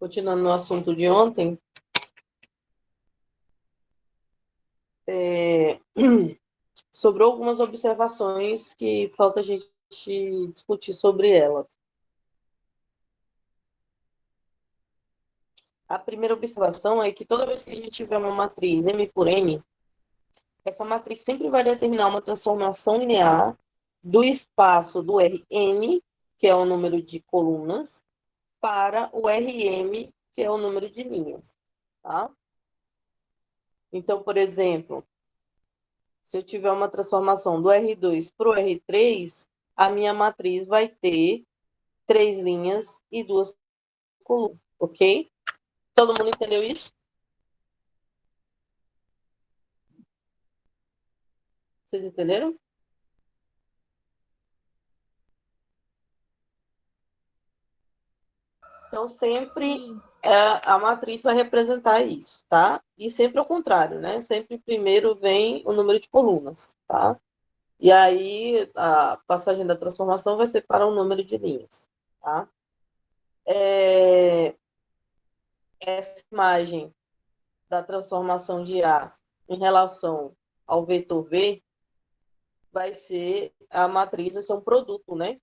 Continuando no assunto de ontem, sobrou algumas observações que falta a gente discutir sobre elas. A primeira observação é que toda vez que a gente tiver uma matriz M por N, essa matriz sempre vai determinar uma transformação linear do espaço do Rn, que é o número de colunas, para o Rm, que é o número de linhas. Tá? Então, por exemplo, se eu tiver uma transformação do R2 para o R3, a minha matriz vai ter 3 linhas e 2 colunas, ok? Todo mundo entendeu isso? Vocês entenderam? Então, sempre a matriz vai representar isso, tá? E sempre ao contrário, né? Sempre primeiro vem o número de colunas, tá? E aí, a passagem da transformação vai ser para o número de linhas, tá? Essa imagem da transformação de A em relação ao vetor V vai ser a matriz, vai ser um produto, né?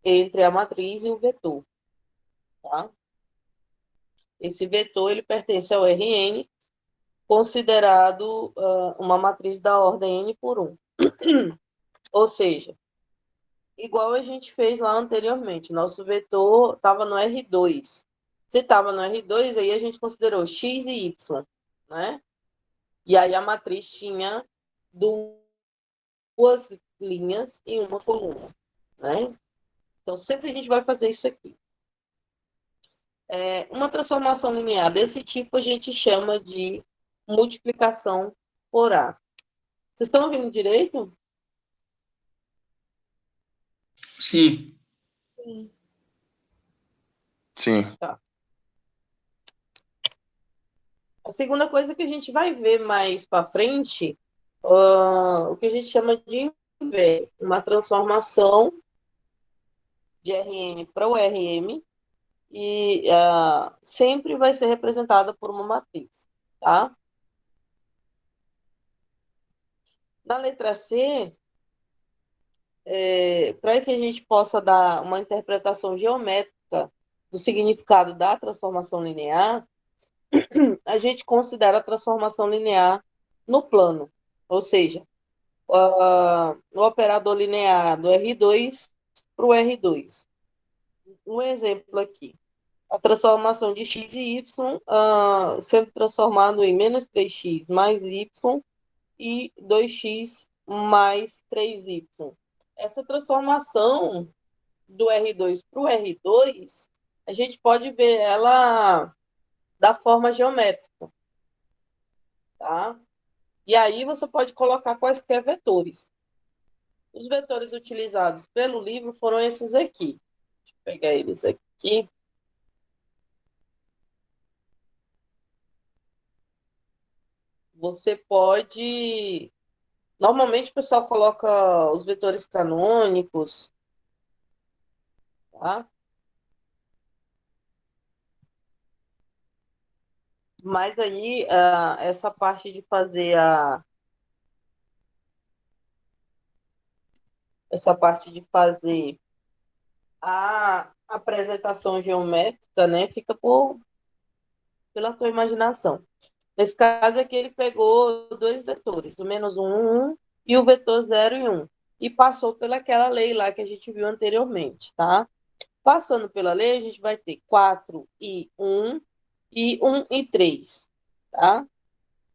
Entre a matriz e o vetor, tá? Esse vetor, ele pertence ao Rn, considerado uma matriz da ordem n por 1. Ou seja, igual a gente fez lá anteriormente, nosso vetor estava no R2. Se estava no R2, aí a gente considerou x e y, né? E aí a matriz tinha duas linhas e uma coluna, né? Então, sempre a gente vai fazer isso aqui. Uma transformação linear desse tipo a gente chama de multiplicação por A. Vocês estão ouvindo direito? Sim. Sim. Tá. A segunda coisa que a gente vai ver mais para frente, o que a gente chama de uma transformação de Rn para o Rm, e sempre vai ser representada por uma matriz, tá? Na letra C, para que a gente possa dar uma interpretação geométrica do significado da transformação linear, a gente considera a transformação linear no plano, ou seja, o operador linear do R2 para o R2. Um exemplo aqui, a transformação de x e y sendo transformado em menos 3x mais y e 2x mais 3y. Essa transformação do R2 para o R2, a gente pode ver ela da forma geométrica, tá? E aí você pode colocar quaisquer vetores. Os vetores utilizados pelo livro foram esses aqui. Deixa eu pegar eles aqui. Você pode... Normalmente o pessoal coloca os vetores canônicos, tá? Mas aí, essa parte de fazer a apresentação geométrica, né, fica pela tua imaginação. Nesse caso aqui, ele pegou dois vetores, o menos 1, 1 e o vetor 0 e 1, e passou pelaquela lei lá que a gente viu anteriormente, tá? Passando pela lei, a gente vai ter 4 e 1 e 3, tá?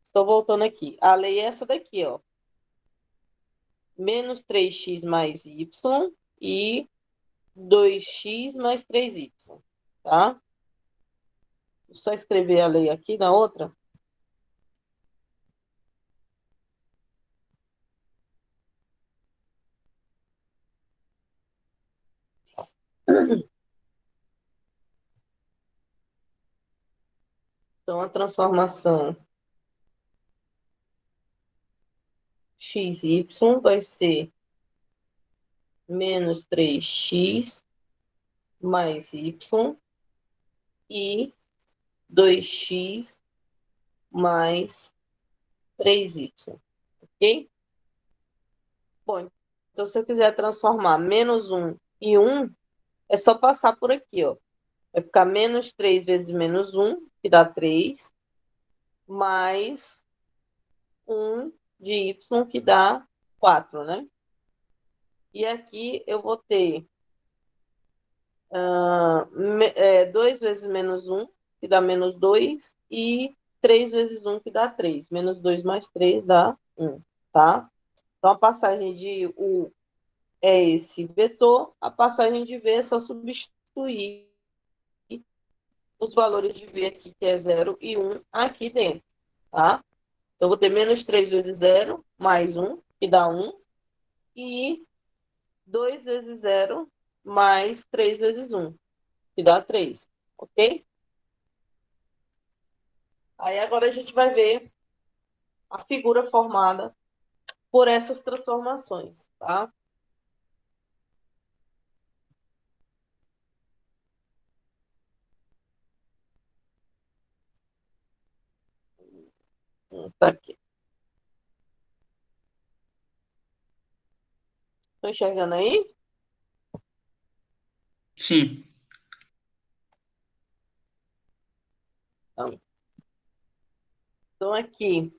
Estou voltando aqui. A lei é essa daqui, ó. Menos 3x mais y e 2x mais 3y, tá? Vou só escrever a lei aqui na outra. Então, a transformação xy vai ser menos 3x mais y e 2x mais 3y, ok? Bom, então se eu quiser transformar menos 1 e 1, é só passar por aqui, ó. Vai ficar menos 3 vezes menos 1, que dá 3, mais 1 de y, que dá 4, né? E aqui eu vou ter 2 vezes menos 1, que dá menos 2, e 3 vezes 1, que dá 3. Menos 2 mais 3 dá 1, tá? Então, a passagem de U é esse vetor, a passagem de V é só substituir os valores de V aqui, que é 0 e 1, aqui dentro, tá? Então, eu vou ter menos 3 vezes 0, mais 1, que dá 1, e 2 vezes 0, mais 3 vezes 1, que dá 3, ok? Aí agora a gente vai ver a figura formada por essas transformações, tá? Tá aqui. Estão enxergando aí? Sim. Então, aqui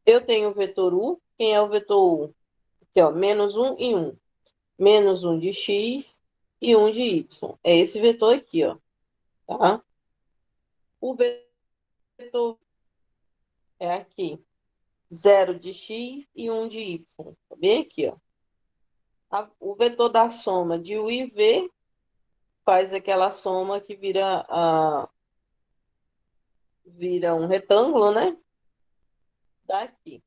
eu tenho o vetor U. Quem é o vetor U? Aqui, ó, menos 1 e 1. Menos 1 de x e 1 de y. É esse vetor aqui, ó. Tá? O vetor é aqui. 0 de x e 1 de y. Tá bem aqui, ó. O vetor da soma de U e V faz aquela soma que vira um retângulo, né? Daqui.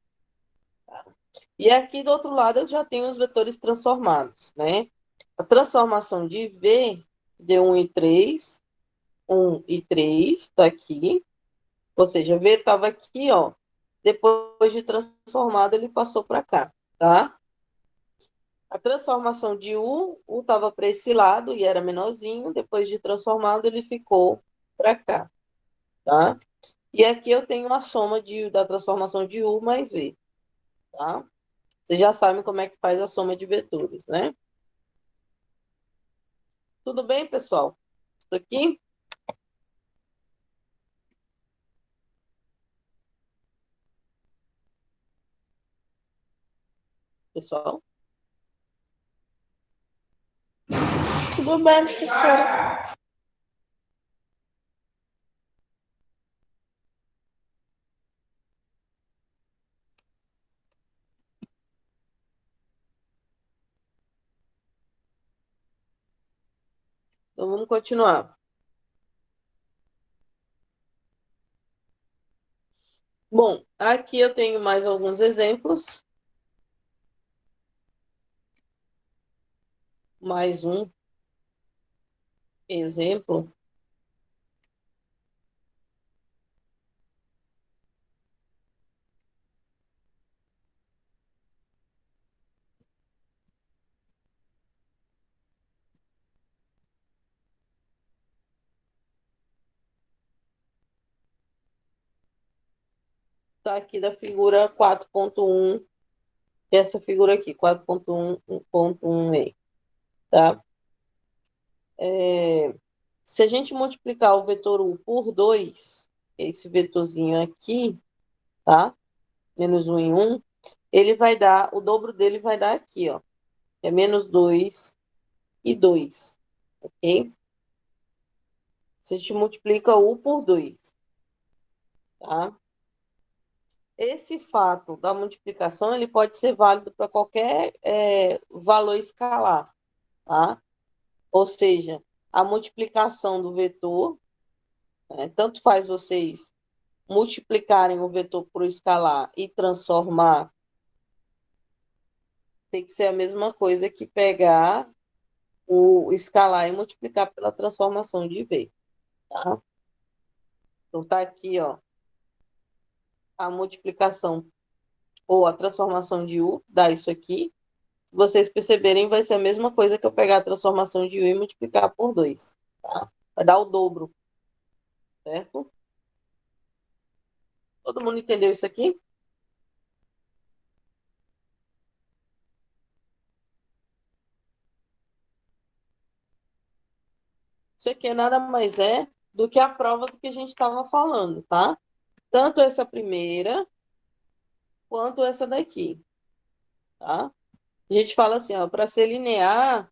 Tá? E aqui do outro lado eu já tenho os vetores transformados, né? A transformação de V deu 1 e 3, 1 e 3, tá aqui. Ou seja, V estava aqui, ó. Depois de transformado, ele passou para cá, tá? A transformação de U estava para esse lado e era menorzinho. Depois de transformado, ele ficou para cá, tá? E aqui eu tenho a soma da transformação de U mais V, tá? Vocês já sabem como é que faz a soma de vetores, né? Tudo bem, pessoal? Isso aqui, pessoal? Tudo bem, professora? Então, vamos continuar. Bom, aqui eu tenho mais alguns exemplos. Mais um exemplo. Tá aqui da figura 4.1, essa figura aqui, 4.1.1e, tá? Se a gente multiplicar o vetor U por 2, esse vetorzinho aqui, tá? Menos 1 em 1, ele vai dar, o dobro dele vai dar aqui, ó. É menos 2 e 2, ok? Se a gente multiplica U por 2, tá? Esse fato da multiplicação, ele pode ser válido para qualquer valor escalar, tá? Ou seja, a multiplicação do vetor, né, tanto faz vocês multiplicarem o vetor por escalar e transformar, tem que ser a mesma coisa que pegar o escalar e multiplicar pela transformação de V, tá? Então, tá aqui, ó, a multiplicação ou a transformação de U, dá isso aqui. Se vocês perceberem, vai ser a mesma coisa que eu pegar a transformação de U e multiplicar por 2, tá? Vai dar o dobro. certo? Todo mundo entendeu isso aqui? Isso aqui nada mais é do que a prova do que a gente estava falando, tá? Tanto essa primeira quanto essa daqui, tá? A gente fala assim, ó, para ser linear,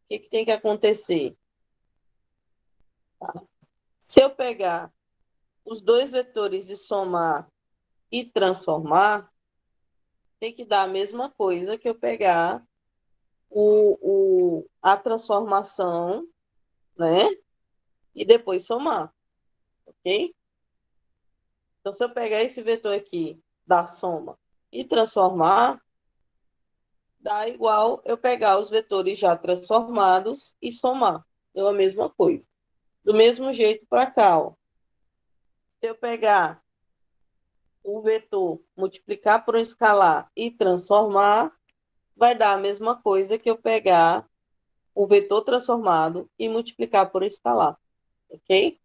o que tem que acontecer? Tá? Se eu pegar os dois vetores e somar e transformar, tem que dar a mesma coisa que eu pegar a transformação, né? E depois somar, ok? Então, se eu pegar esse vetor aqui da soma e transformar, dá igual eu pegar os vetores já transformados e somar. Deu a mesma coisa. Do mesmo jeito para cá, ó. Se eu pegar o vetor, multiplicar por um escalar e transformar, vai dar a mesma coisa que eu pegar o vetor transformado e multiplicar por um escalar. Ok?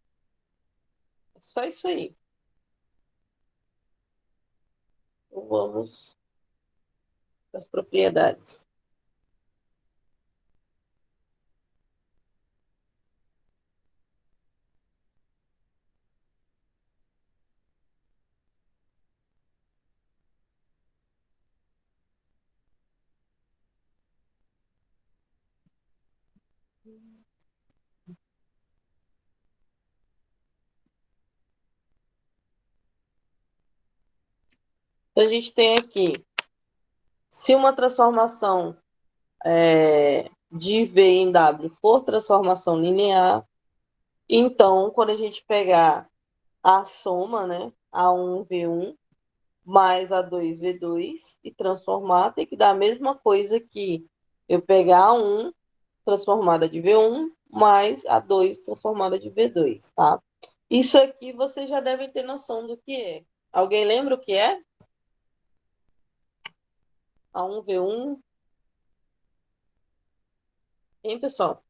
É só isso aí. Então, vamos para as propriedades. Então, a gente tem aqui, se uma transformação de V em W for transformação linear, então, quando a gente pegar a soma, né, A1V1 mais A2V2 e transformar, tem que dar a mesma coisa que eu pegar A1 transformada de V1 mais A2 transformada de V2, tá? Isso aqui vocês já devem ter noção do que é. Alguém lembra o que é? A1V1? Hein, pessoal?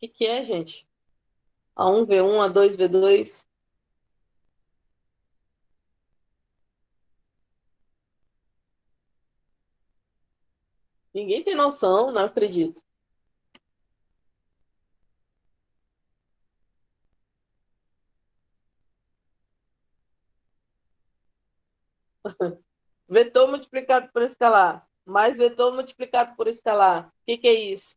O que é, gente? A1V1, A2V2? Ninguém tem noção, não acredito. Vetor multiplicado por escalar, mais vetor multiplicado por escalar. O que é isso?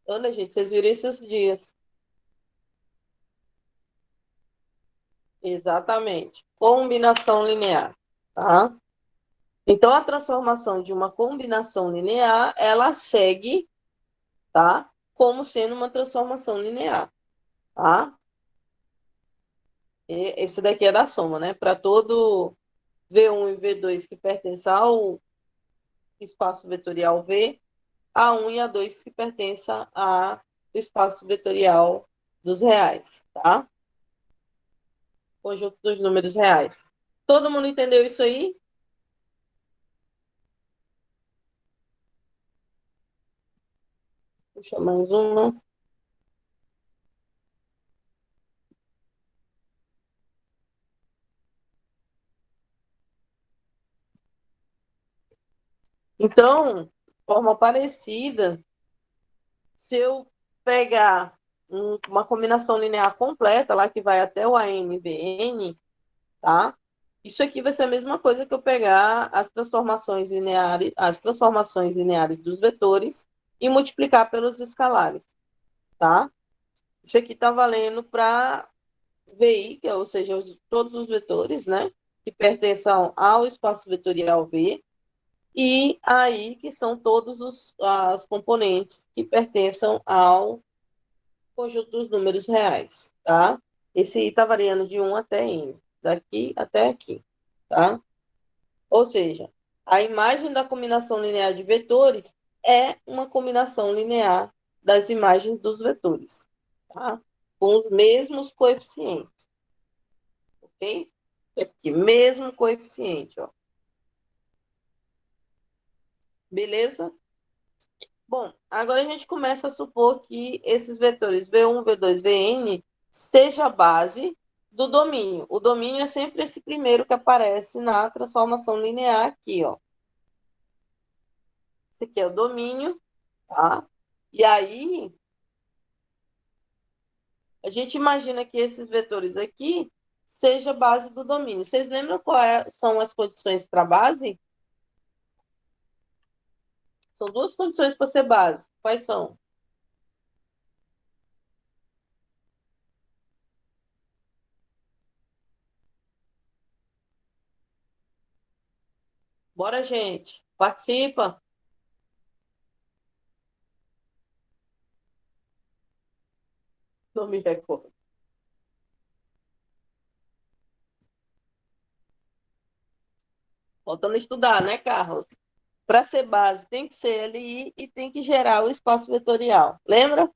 Olha, gente, vocês viram isso esses dias. Exatamente. Combinação linear, tá? Então, a transformação de uma combinação linear, ela segue, tá? Como sendo uma transformação linear, tá? Esse daqui é da soma, né? Para todo V1 e V2 que pertence ao espaço vetorial V, A1 e A2 que pertença ao espaço vetorial dos reais, tá? Conjunto dos números reais. Todo mundo entendeu isso aí? Puxa, mais uma. Então, forma parecida, se eu pegar uma combinação linear completa, lá que vai até o ANVN, tá? Isso aqui vai ser a mesma coisa que eu pegar as transformações lineares dos vetores e multiplicar pelos escalares, tá? Isso aqui está valendo para VI, ou seja, todos os vetores, né? Que pertençam ao espaço vetorial V, e aí que são todos as componentes que pertençam ao conjunto dos números reais, tá? Esse I está variando de 1 até N, daqui até aqui, tá? Ou seja, a imagem da combinação linear de vetores é uma combinação linear das imagens dos vetores, tá? Com os mesmos coeficientes, ok? Aqui, mesmo coeficiente, ó. Beleza? Bom, agora a gente começa a supor que esses vetores V1, V2, Vn seja a base do domínio. O domínio é sempre esse primeiro que aparece na transformação linear aqui, ó. Esse aqui é o domínio, tá? E aí, a gente imagina que esses vetores aqui seja a base do domínio. Vocês lembram quais são as condições para base? São duas condições para ser base. Quais são? Bora, gente. Participa. Não me recordo. Faltando estudar, né, Carlos? Para ser base, tem que ser LI e tem que gerar o espaço vetorial. Lembra?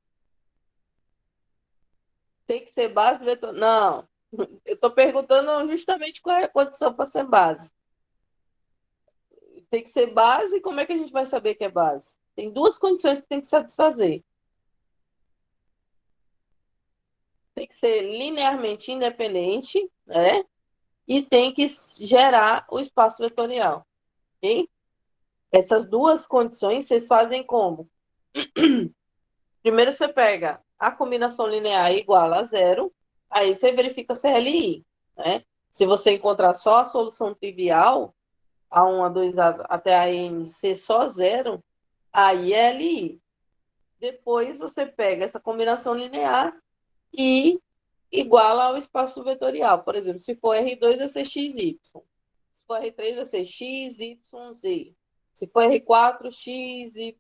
Tem que ser base vetorial. Não, eu estou perguntando justamente qual é a condição para ser base. Tem que ser base, como é que a gente vai saber que é base? Tem duas condições que tem que satisfazer. Tem que ser linearmente independente, né? E tem que gerar o espaço vetorial. Ok? Essas duas condições vocês fazem como? Primeiro você pega a combinação linear igual a zero, aí você verifica se é LI, né? Se você encontrar só a solução trivial, A1, A2, até a N ser só zero, aí é LI. Depois você pega essa combinação linear e iguala ao espaço vetorial. Por exemplo, se for R2, vai ser XY. Se for R3, vai ser XYZ. Se for R4, XYZW.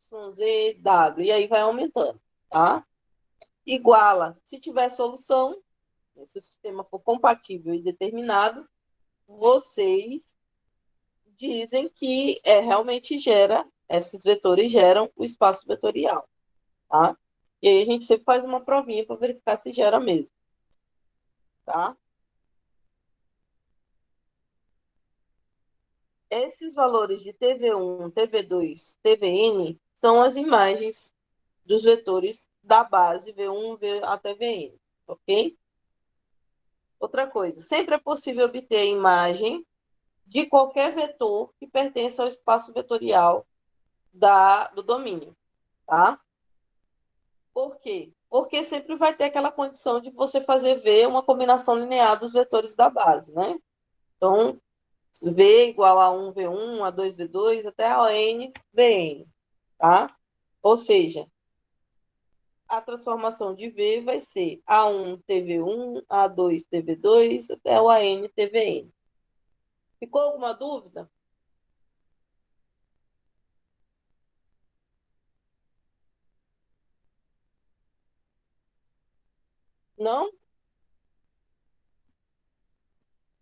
E aí vai aumentando, tá? Iguala. Se tiver solução, se o sistema for compatível e determinado, vocês dizem que realmente gera, esses vetores geram o espaço vetorial, tá? E aí a gente sempre faz uma provinha para verificar se gera mesmo, tá? Esses valores de TV1, TV2, TVN são as imagens dos vetores da base V1 até Vn, ok? Outra coisa, sempre é possível obter a imagem de qualquer vetor que pertença ao espaço vetorial do domínio, tá? Por quê? Porque sempre vai ter aquela condição de você fazer V uma combinação linear dos vetores da base, né? Então, V igual a 1 V1, a 2 V2, até a N Vn, tá? Ou seja, a transformação de V vai ser A1 TV1, A2 TV2, até o AN TVN. Ficou alguma dúvida? Não?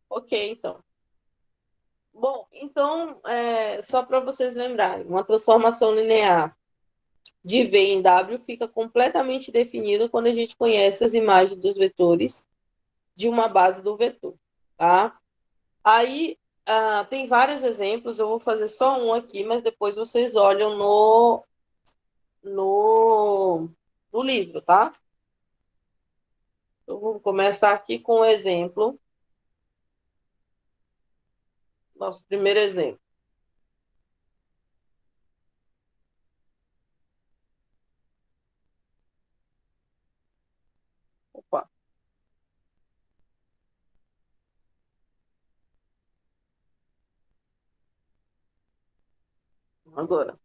Ok, então. Bom, então, só para vocês lembrarem, uma transformação linear de V em W fica completamente definida quando a gente conhece as imagens dos vetores de uma base do vetor, tá? Aí, tem vários exemplos, eu vou fazer só um aqui, mas depois vocês olham no, no livro, tá? Eu vou começar aqui com o exemplo, nosso primeiro exemplo. Opa, agora.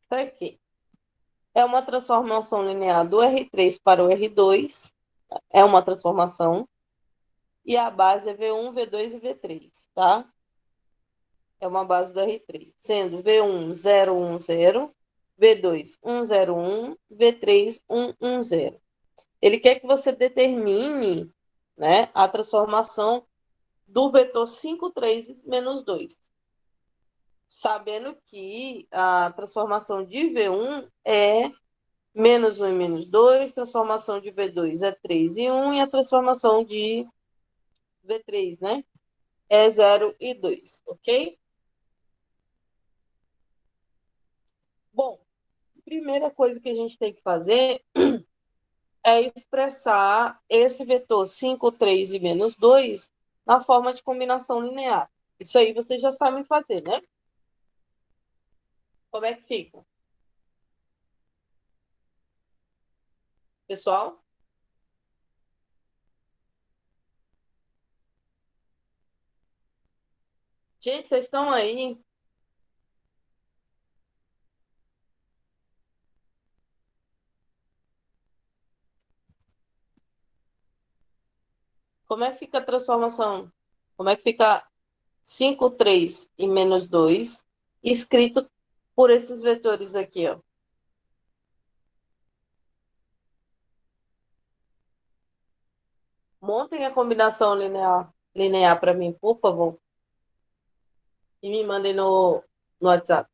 Tá aqui. É uma transformação linear do R3 para o R2, é uma transformação, e a base é V1, V2 e V3, tá? É uma base do R3, sendo V1 010, V2 101, V3 110. Ele quer que você determine, né, a transformação do vetor 5, 3 menos 2, sabendo que a transformação de V1 é menos 1 e menos 2, transformação de V2 é 3 e 1, e a transformação de V3, né, é 0 e 2, ok? Bom, primeira coisa que a gente tem que fazer é expressar esse vetor 5, 3 e menos 2 na forma de combinação linear. Isso aí vocês já sabem fazer, né? Como é que fica? Pessoal? Gente, vocês estão aí? Como é que fica a transformação? Como é que fica 5, 3 e menos 2 escrito por esses vetores aqui, ó? Montem a combinação linear para mim, por favor, e me mandem no WhatsApp.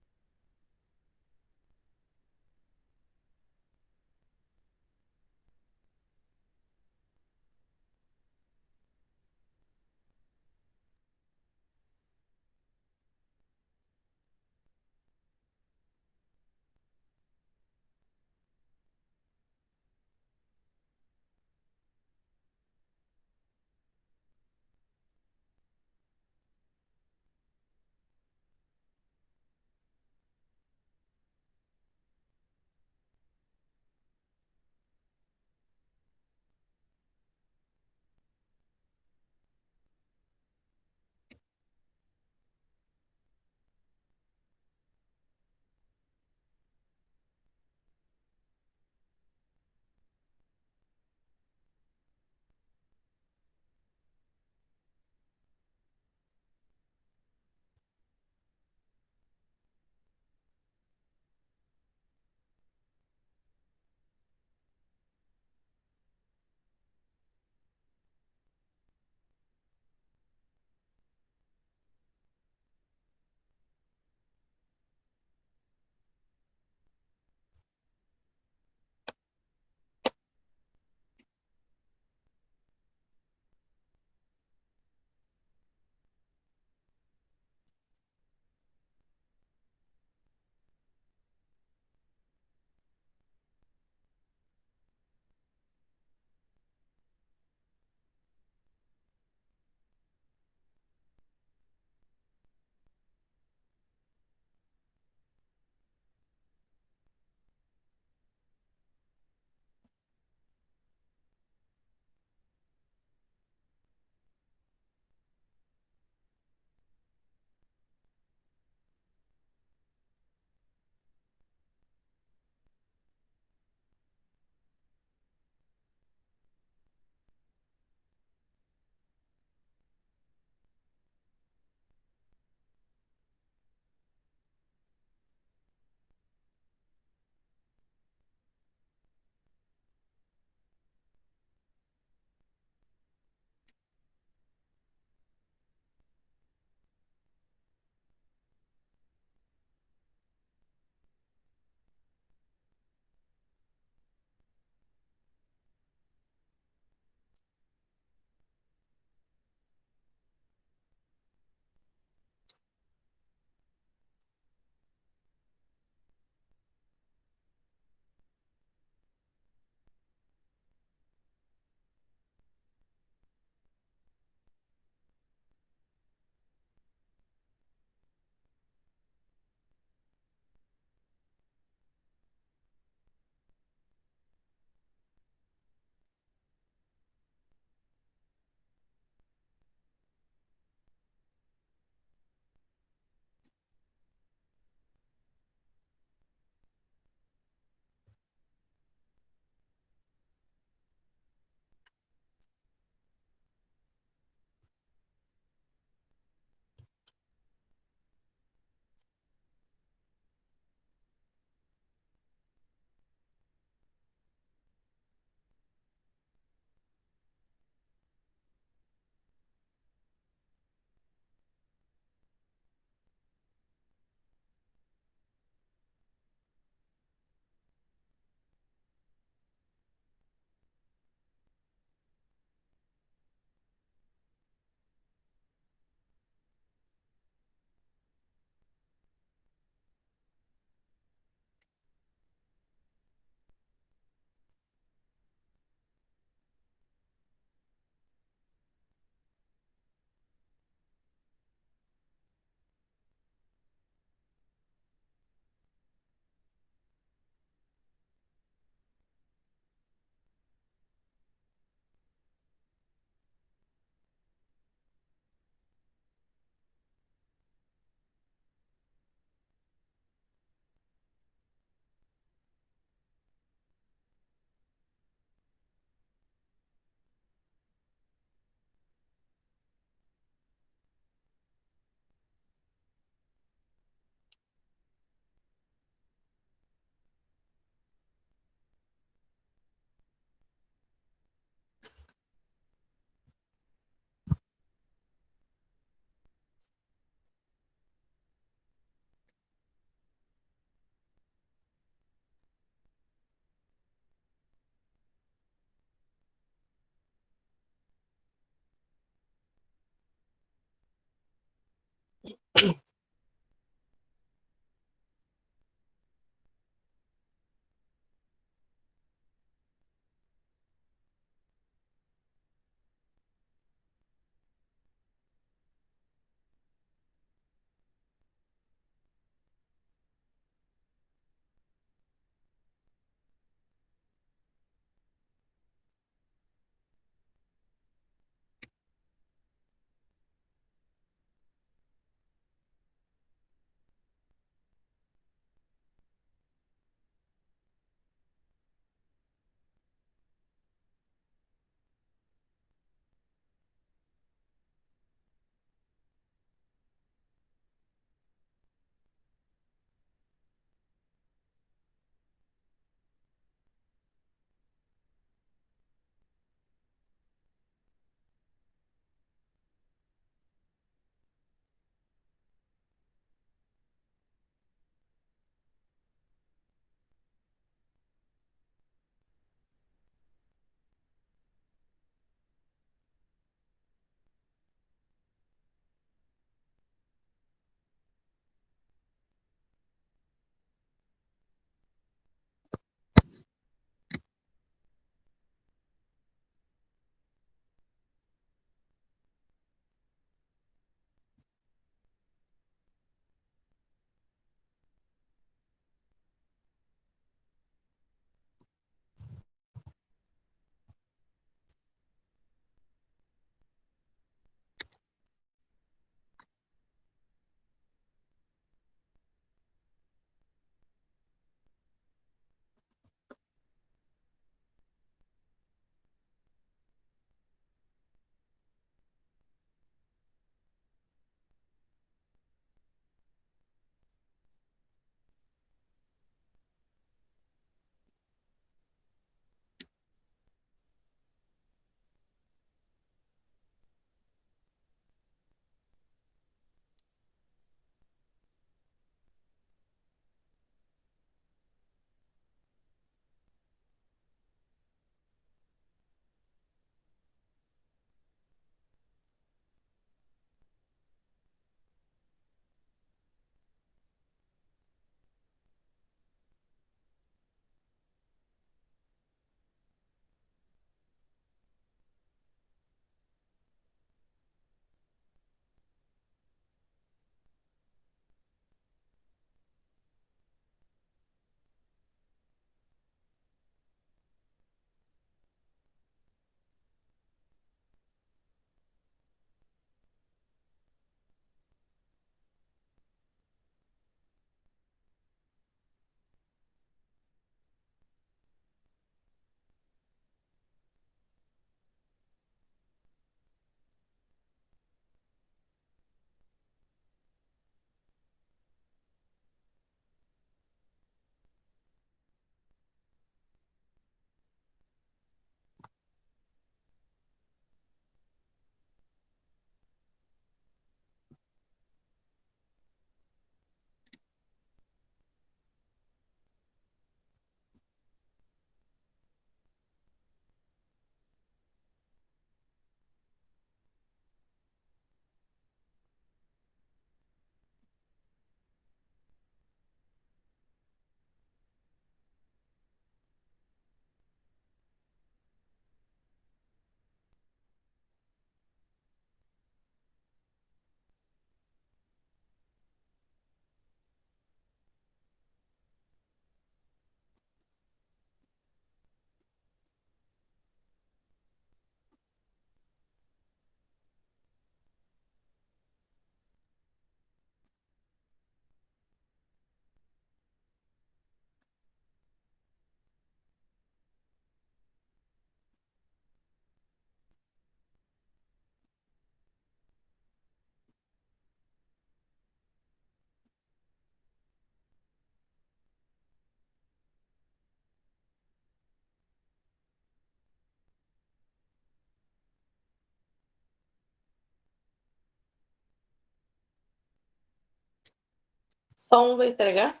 Só um vai entregar?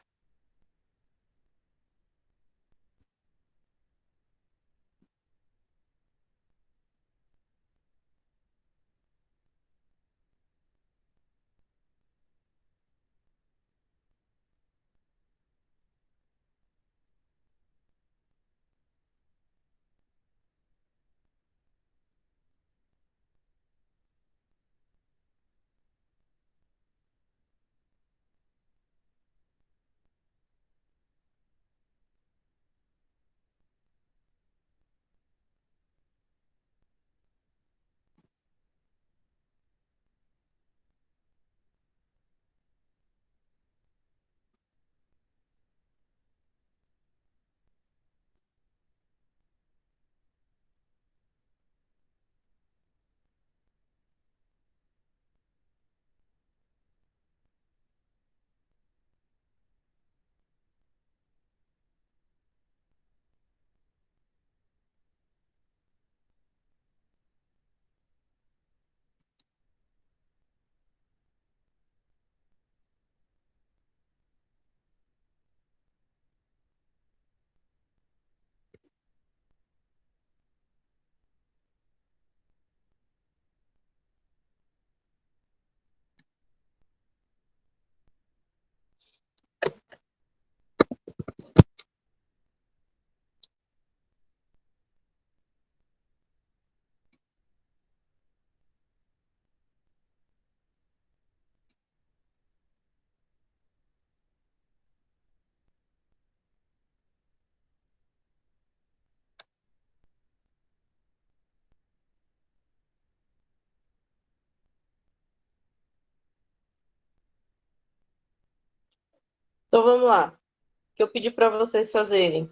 Então, vamos lá. O que eu pedi para vocês fazerem.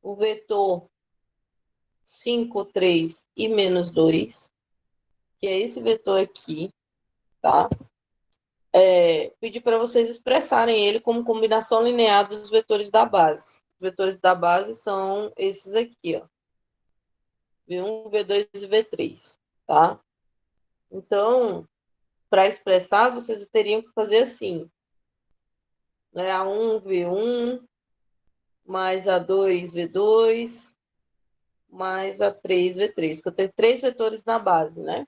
O vetor 5, 3 e menos 2, que é esse vetor aqui, tá? Pedi para vocês expressarem ele como combinação linear dos vetores da base. Os vetores da base são esses aqui, ó. V1, V2 e V3, tá? Então, para expressar, vocês teriam que fazer assim, né? A1, V1, mais A2, V2, mais A3, V3, que eu tenho 3 vetores na base, né?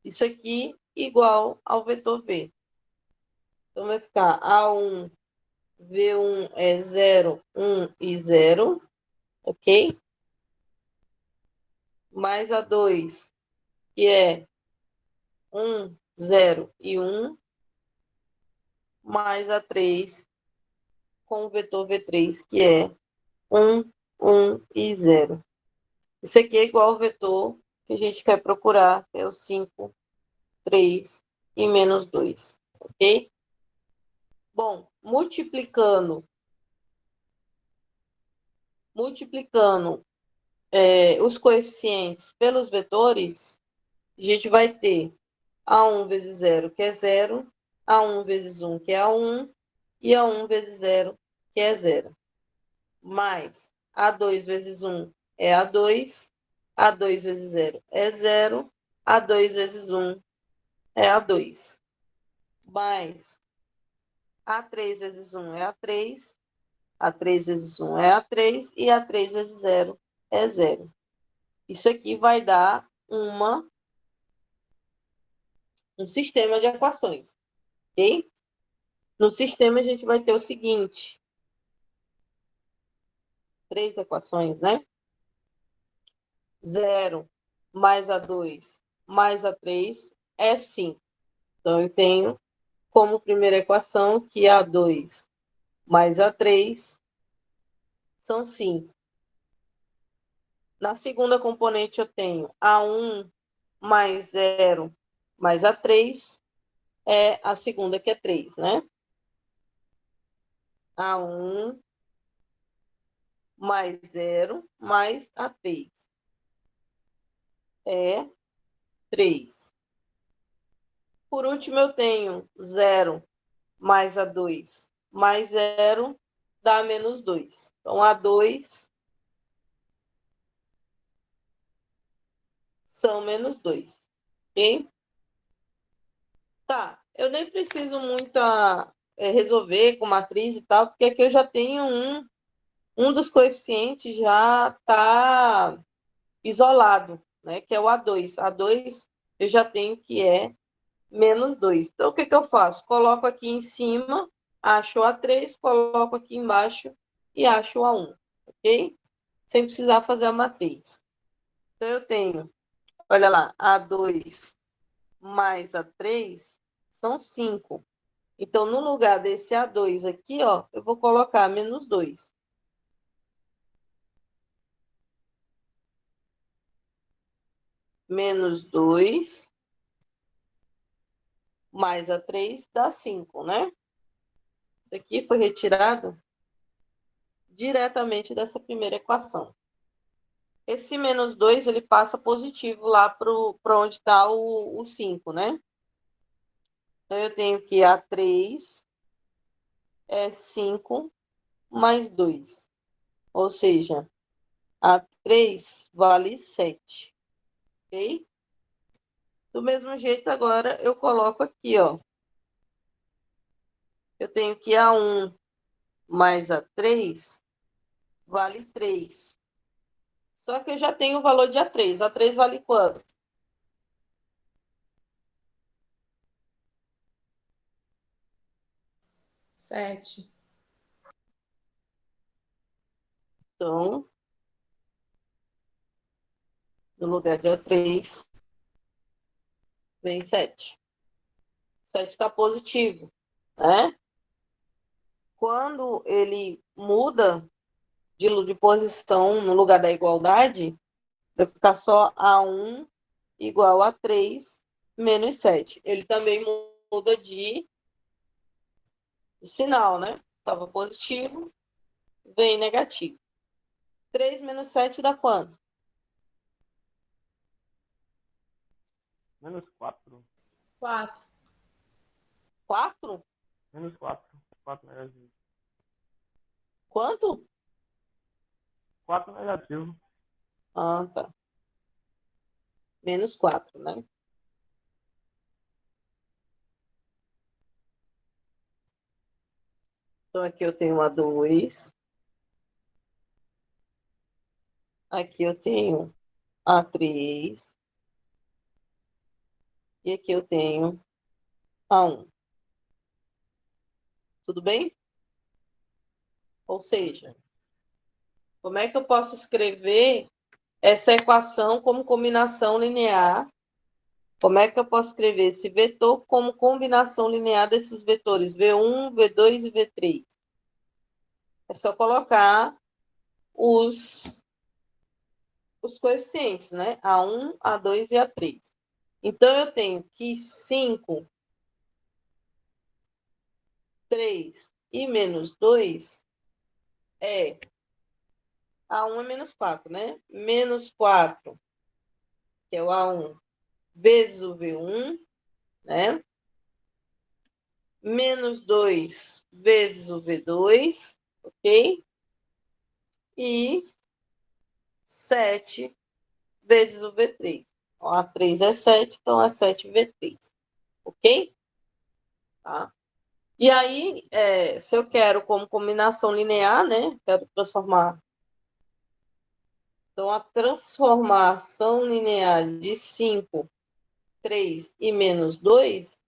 Isso aqui igual ao vetor V. Então, vai ficar A1, V1 é 0, 1 e 0, ok? Mais A2, que é 1, 0 e 1, mais A3 com o vetor V3, que é 1, 1 e 0. Isso aqui é igual ao vetor que a gente quer procurar, que é o 5, 3 e menos 2, ok? Bom, multiplicando os coeficientes pelos vetores, a gente vai ter A1 vezes 0, que é 0, A1 vezes 1, que é A1, e A1 vezes 0, que é 0. Mais A2 vezes 1 é A2, A2 vezes 0 é 0, A2 vezes 1 é A2. Mais A3 vezes 1 é A3, A3 vezes 1 é A3 e A3 vezes 0 é 0. Isso aqui vai dar um sistema de equações, ok? No sistema, a gente vai ter o seguinte: 3 equações, né? 0 mais A2 mais A3 é 5. Então, eu tenho como primeira equação que A2 mais A3 são 5. Na segunda componente, eu tenho A1 mais 0 mais A3, é a segunda que é 3, né? A1 mais 0 mais A3 é 3. Por último, eu tenho 0 mais A2 mais 0 dá menos 2. Então, A2 são menos 2. Ok? Tá, eu nem preciso muita resolver com matriz e tal, porque aqui eu já tenho um dos coeficientes já está isolado, né? Que é o A2. A2 eu já tenho que é menos 2. Então, o que eu faço? Coloco aqui em cima, acho o A3, coloco aqui embaixo e acho o A1, ok? Sem precisar fazer a matriz. Então, eu tenho, olha lá, A2 mais A3 são 5. Então, no lugar desse A2 aqui, ó, eu vou colocar menos 2. Menos 2 mais A3 dá 5, né? Isso aqui foi retirado diretamente dessa primeira equação. Esse menos 2, ele passa positivo lá para onde está o 5, né? Então, eu tenho que A3 é 5 mais 2. Ou seja, A3 vale 7. Ok? Do mesmo jeito, agora eu coloco aqui, ó. Eu tenho que A1 mais A3 vale 3. Só que eu já tenho o valor de A3. A3 vale quanto? Sete. Então, no lugar de A3, vem 7. 7 está positivo, né? Quando ele muda de posição no lugar da igualdade, vai ficar só A1 igual a 3 menos 7. Ele também muda de sinal, né? Estava positivo, vem negativo. 3 menos 7 dá quanto? Menos 4. 4. 4? Menos 4. 4 negativo. Quanto? 4 negativo. Ah, tá. Menos 4, né? Então, aqui eu tenho A2. Aqui eu tenho A3. E aqui eu tenho A1. Tudo bem? Ou seja, como é que eu posso escrever essa equação como combinação linear? Como é que eu posso escrever esse vetor como combinação linear desses vetores V1, V2 e V3? É só colocar os coeficientes, né? A1, A2 e A3. Então, eu tenho que 5, 3 e menos 2 é A1 é menos 4, né? Menos 4, que é o A1, vezes o V1, né? Menos 2 vezes o V2, ok? E 7 vezes o V3. Então, A3 é 7, então é 7 V3, ok? Tá? E aí, se eu quero como combinação linear, né? Quero transformar. Então, a transformação linear de 5, 3 e menos 2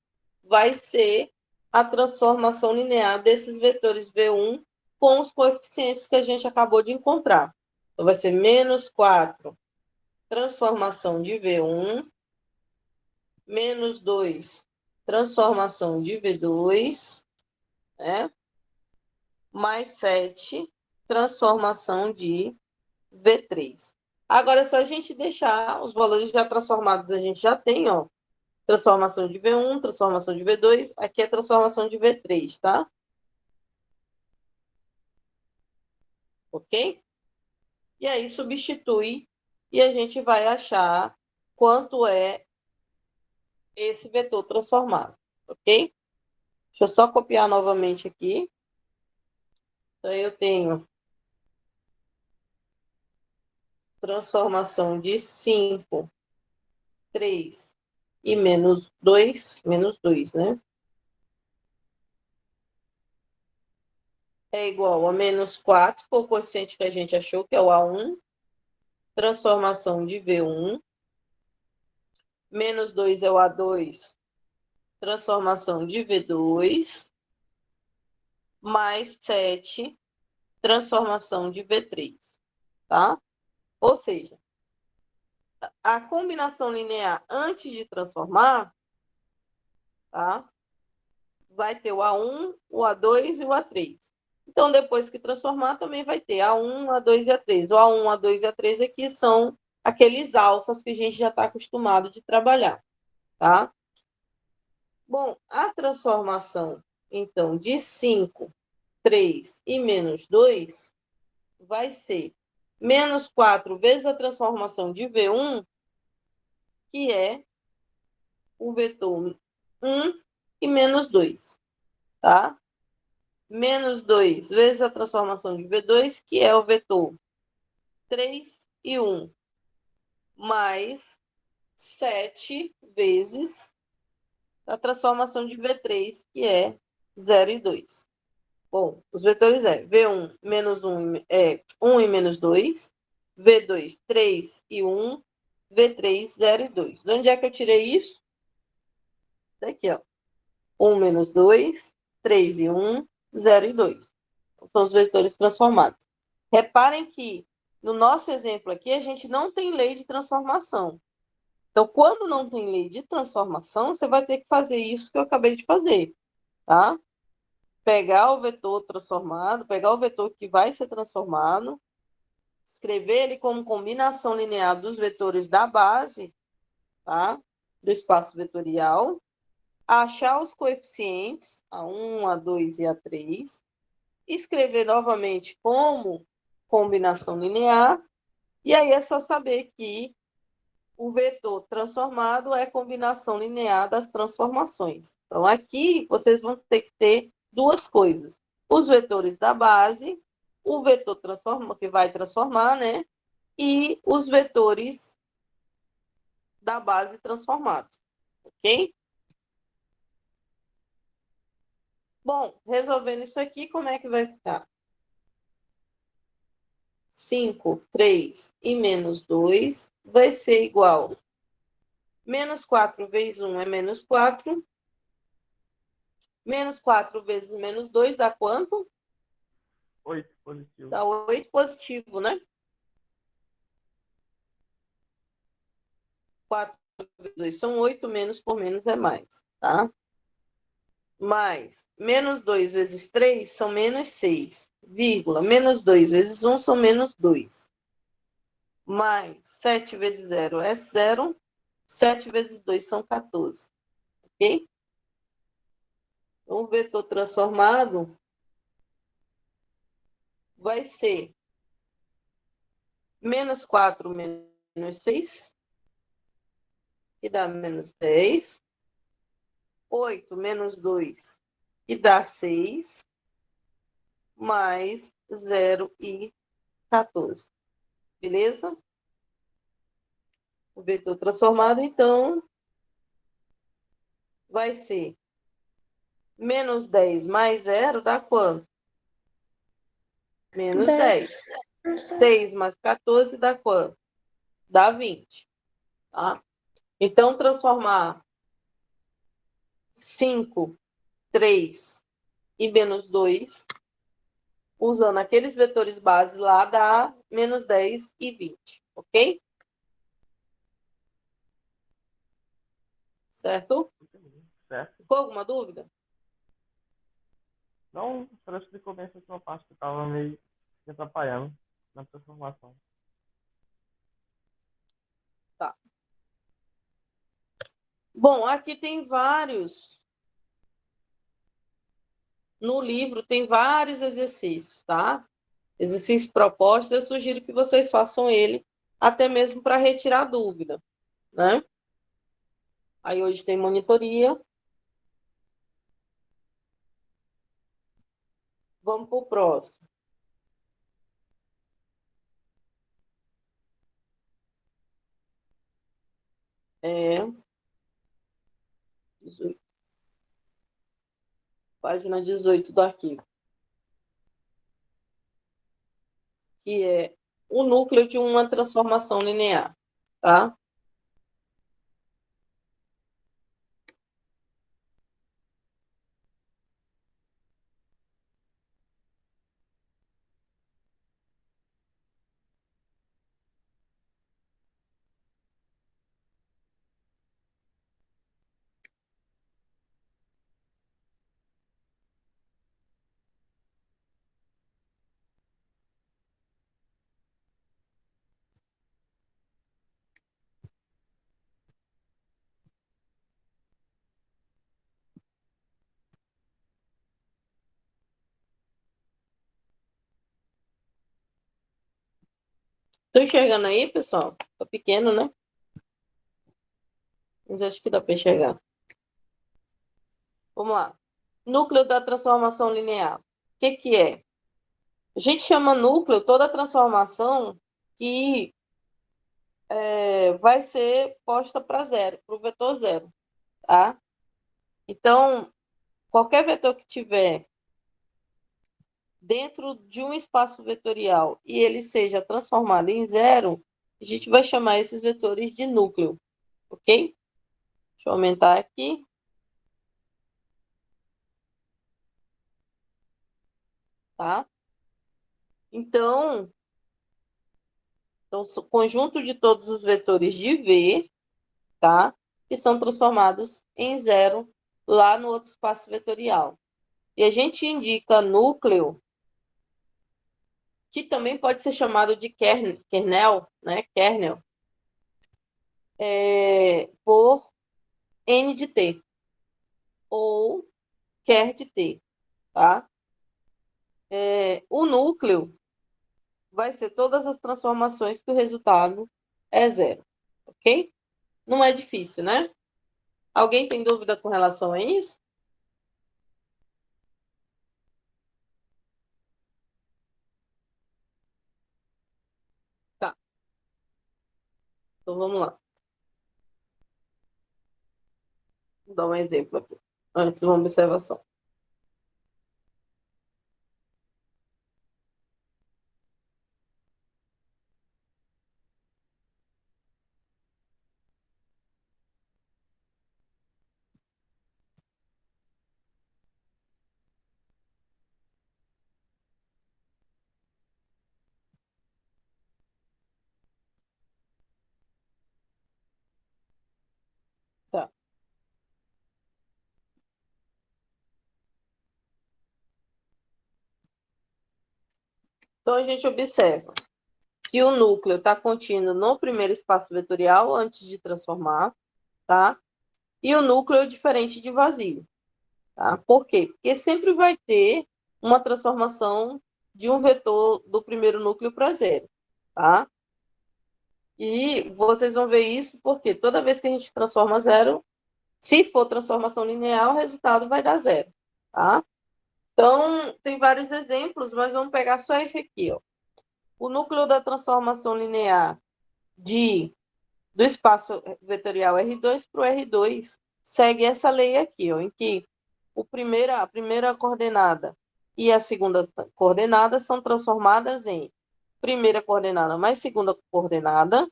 vai ser a transformação linear desses vetores V1 com os coeficientes que a gente acabou de encontrar. Então, vai ser menos 4, transformação de V1, menos 2, transformação de V2, né? Mais 7, transformação de V3. Agora, é só a gente deixar os valores já transformados, a gente já tem, ó. Transformação de V1, transformação de V2, aqui é transformação de V3, tá? Ok? E aí substitui e a gente vai achar quanto é esse vetor transformado, ok? Deixa eu só copiar novamente aqui. Então, eu tenho transformação de 5, 3 e menos 2, né? é igual a menos 4 por coeficiente que a gente achou, que é o A1, transformação de V1, menos 2 é o A2, transformação de V2, mais 7, transformação de V3, tá? Ou seja, a combinação linear antes de transformar, tá? Vai ter o A1, o A2 e o A3. Então, depois que transformar, também vai ter A1, A2 e A3. O A1, A2 e A3 aqui são aqueles alfas que a gente já está acostumado de trabalhar, tá? Bom, a transformação, então, de 5, 3 e menos 2 vai ser menos 4 vezes a transformação de V1, que é o vetor 1 e menos 2, tá? Menos 2 vezes a transformação de V2, que é o vetor 3 e 1, mais 7 vezes a transformação de V3, que é 0 e 2. Bom, os vetores é V1 menos 1 é 1 e menos 2, V2 3 e 1, V3 0 e 2. De onde é que eu tirei isso? Daqui, ó. 1 menos 2, 3 e 1, 0 e 2. São os vetores transformados. Reparem que no nosso exemplo aqui a gente não tem lei de transformação. Então, quando não tem lei de transformação, você vai ter que fazer isso que eu acabei de fazer, tá? Pegar o vetor transformado, pegar o vetor que vai ser transformado, escrever ele como combinação linear dos vetores da base, tá? Do espaço vetorial, achar os coeficientes, A1, A2 e A3, escrever novamente como combinação linear, e aí é só saber que o vetor transformado é combinação linear das transformações. Então, aqui vocês vão ter que ter duas coisas. Os vetores da base, o vetor que vai transformar, né? E os vetores da base transformados. Ok? Bom, resolvendo isso aqui, como é que vai ficar? 5, 3 e menos 2 vai ser igual. Menos 4 vezes 1 é menos 4. Menos 4 vezes menos 2 dá quanto? 8 positivo. Dá 8 positivo, né? 4 vezes 2 são 8, menos por menos é mais, tá? Mais menos 2 vezes 3 são menos 6, vírgula, menos 2 vezes 1 são menos 2. Mais 7 vezes 0 é 0, 7 vezes 2 são 14, ok? Então, o vetor transformado vai ser menos 4 menos 6, que dá menos 10. 8 menos 2, que dá 6, mais 0 e 14. Beleza? O vetor transformado, então, vai ser menos 10 mais 0 dá quanto? Menos 10. 6 mais 14 dá quanto? Dá 20. Tá? Então, transformar 5, 3 e menos 2, usando aqueles vetores base lá, dá menos 10 e 20. Ok? Certo? Certo? Ficou alguma dúvida? Não, só explicou bem essa última parte que estava meio me atrapalhando na transformação. Tá. Bom, aqui tem vários. No livro tem vários exercícios, tá? Exercícios propostos, eu sugiro que vocês façam ele até mesmo para retirar dúvida, né? Aí hoje tem monitoria. Vamos para o próximo. É 18. Página 18 do arquivo. que é o núcleo de uma transformação linear, tá? Estou enxergando aí, pessoal? Tá pequeno, né? Mas acho que dá para enxergar. Vamos lá. Núcleo da transformação linear. O que é? A gente chama núcleo toda transformação que vai ser posta para zero, para o vetor zero, tá? Então, qualquer vetor que tiver dentro de um espaço vetorial e ele seja transformado em zero, a gente vai chamar esses vetores de núcleo, ok? Deixa eu aumentar aqui. Tá? Então, o conjunto de todos os vetores de V, tá? Que são transformados em zero lá no outro espaço vetorial. E a gente indica núcleo, que também pode ser chamado de kernel, né? Kernel, por N de T, ou ker de T, tá? O núcleo vai ser todas as transformações que o resultado é zero, ok? Não é difícil, né? Alguém tem dúvida com relação a isso? Tá. Então vamos lá. Vou dar um exemplo aqui. Antes, uma observação. Tá. Então a gente observa que o núcleo está contido no primeiro espaço vetorial antes de transformar, tá? E o núcleo é diferente de vazio, tá? Por quê? Porque sempre vai ter uma transformação de um vetor do primeiro núcleo para zero, tá? E vocês vão ver isso porque toda vez que a gente transforma zero, se for transformação linear, o resultado vai dar zero, tá? Então, tem vários exemplos, mas vamos pegar só esse aqui, ó. O núcleo da transformação linear do espaço vetorial R2 para o R2 segue essa lei aqui, ó, em que a primeira coordenada e a segunda coordenada são transformadas em primeira coordenada mais segunda coordenada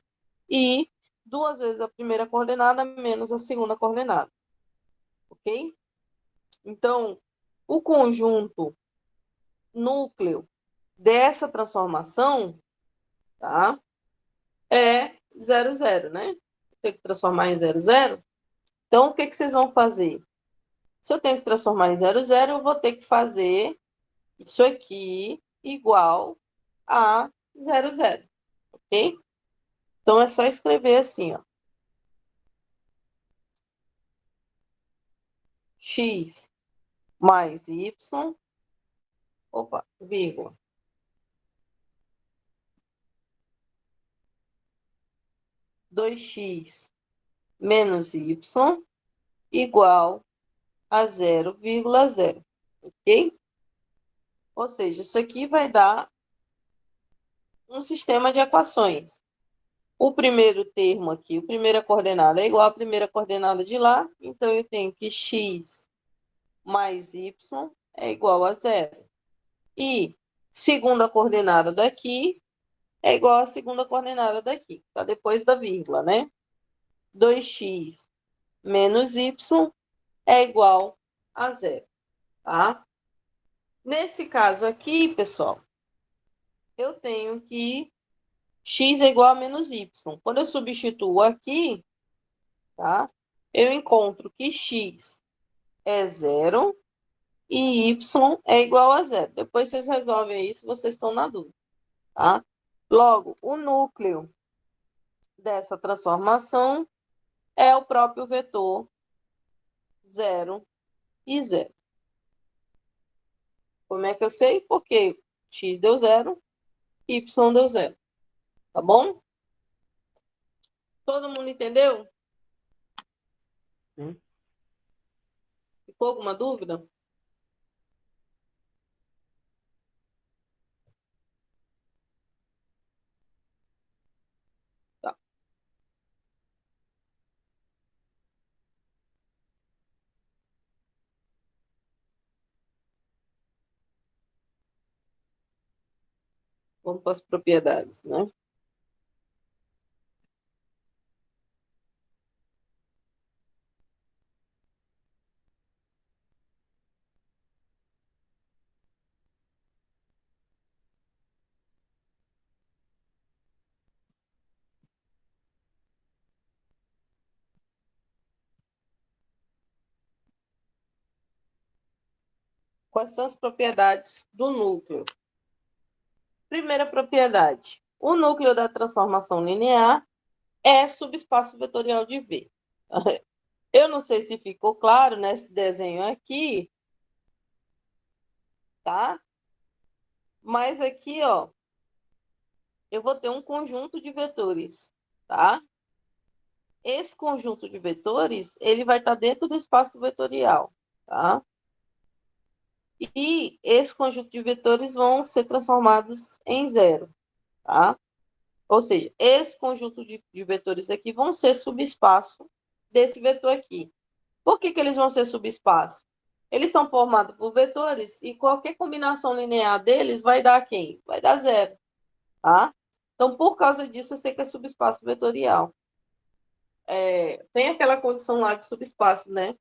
e duas vezes a primeira coordenada menos a segunda coordenada. Ok? Então, o conjunto núcleo dessa transformação, tá? É 0, 0, né? Tem que transformar em 0, 0. Então, o que vocês vão fazer? Se eu tenho que transformar em 0, 0, eu vou ter que fazer isso aqui igual a 0, 0. Ok? Então, é só escrever assim, ó. X mais Y, vírgula. 2x menos y igual a 0,0, ok? Ou seja, isso aqui vai dar um sistema de equações. O primeiro termo aqui, a primeira coordenada é igual à primeira coordenada de lá, então eu tenho que x mais y é igual a 0. E segunda coordenada daqui é igual à segunda coordenada daqui, tá depois da vírgula, né? 2x menos y é igual a zero, tá? Nesse caso aqui, pessoal, eu tenho que x é igual a menos y. Quando eu substituo aqui, tá? Eu encontro que x é zero e y é igual a zero. Depois vocês resolvem isso, vocês estão na dúvida, tá? Logo, o núcleo dessa transformação é o próprio vetor 0 e 0. Como é que eu sei? Porque x deu 0, y deu 0. Tá bom? Todo mundo entendeu? Sim. Ficou alguma dúvida? Tá. Vamos para as propriedades, né? Quais são as propriedades do núcleo? Primeira propriedade. O núcleo da transformação linear é subespaço vetorial de V. Eu não sei se ficou claro nesse desenho aqui, tá? Mas aqui, ó, eu vou ter um conjunto de vetores, tá? Esse conjunto de vetores, ele vai estar dentro do espaço vetorial, tá? E esse conjunto de vetores vão ser transformados em zero, tá? Ou seja, esse conjunto de vetores aqui vão ser subespaço desse vetor aqui. Por que eles vão ser subespaço? Eles são formados por vetores e qualquer combinação linear deles vai dar quem? Vai dar zero, tá? Então, por causa disso, eu sei que é subespaço vetorial. Tem aquela condição lá de subespaço, né?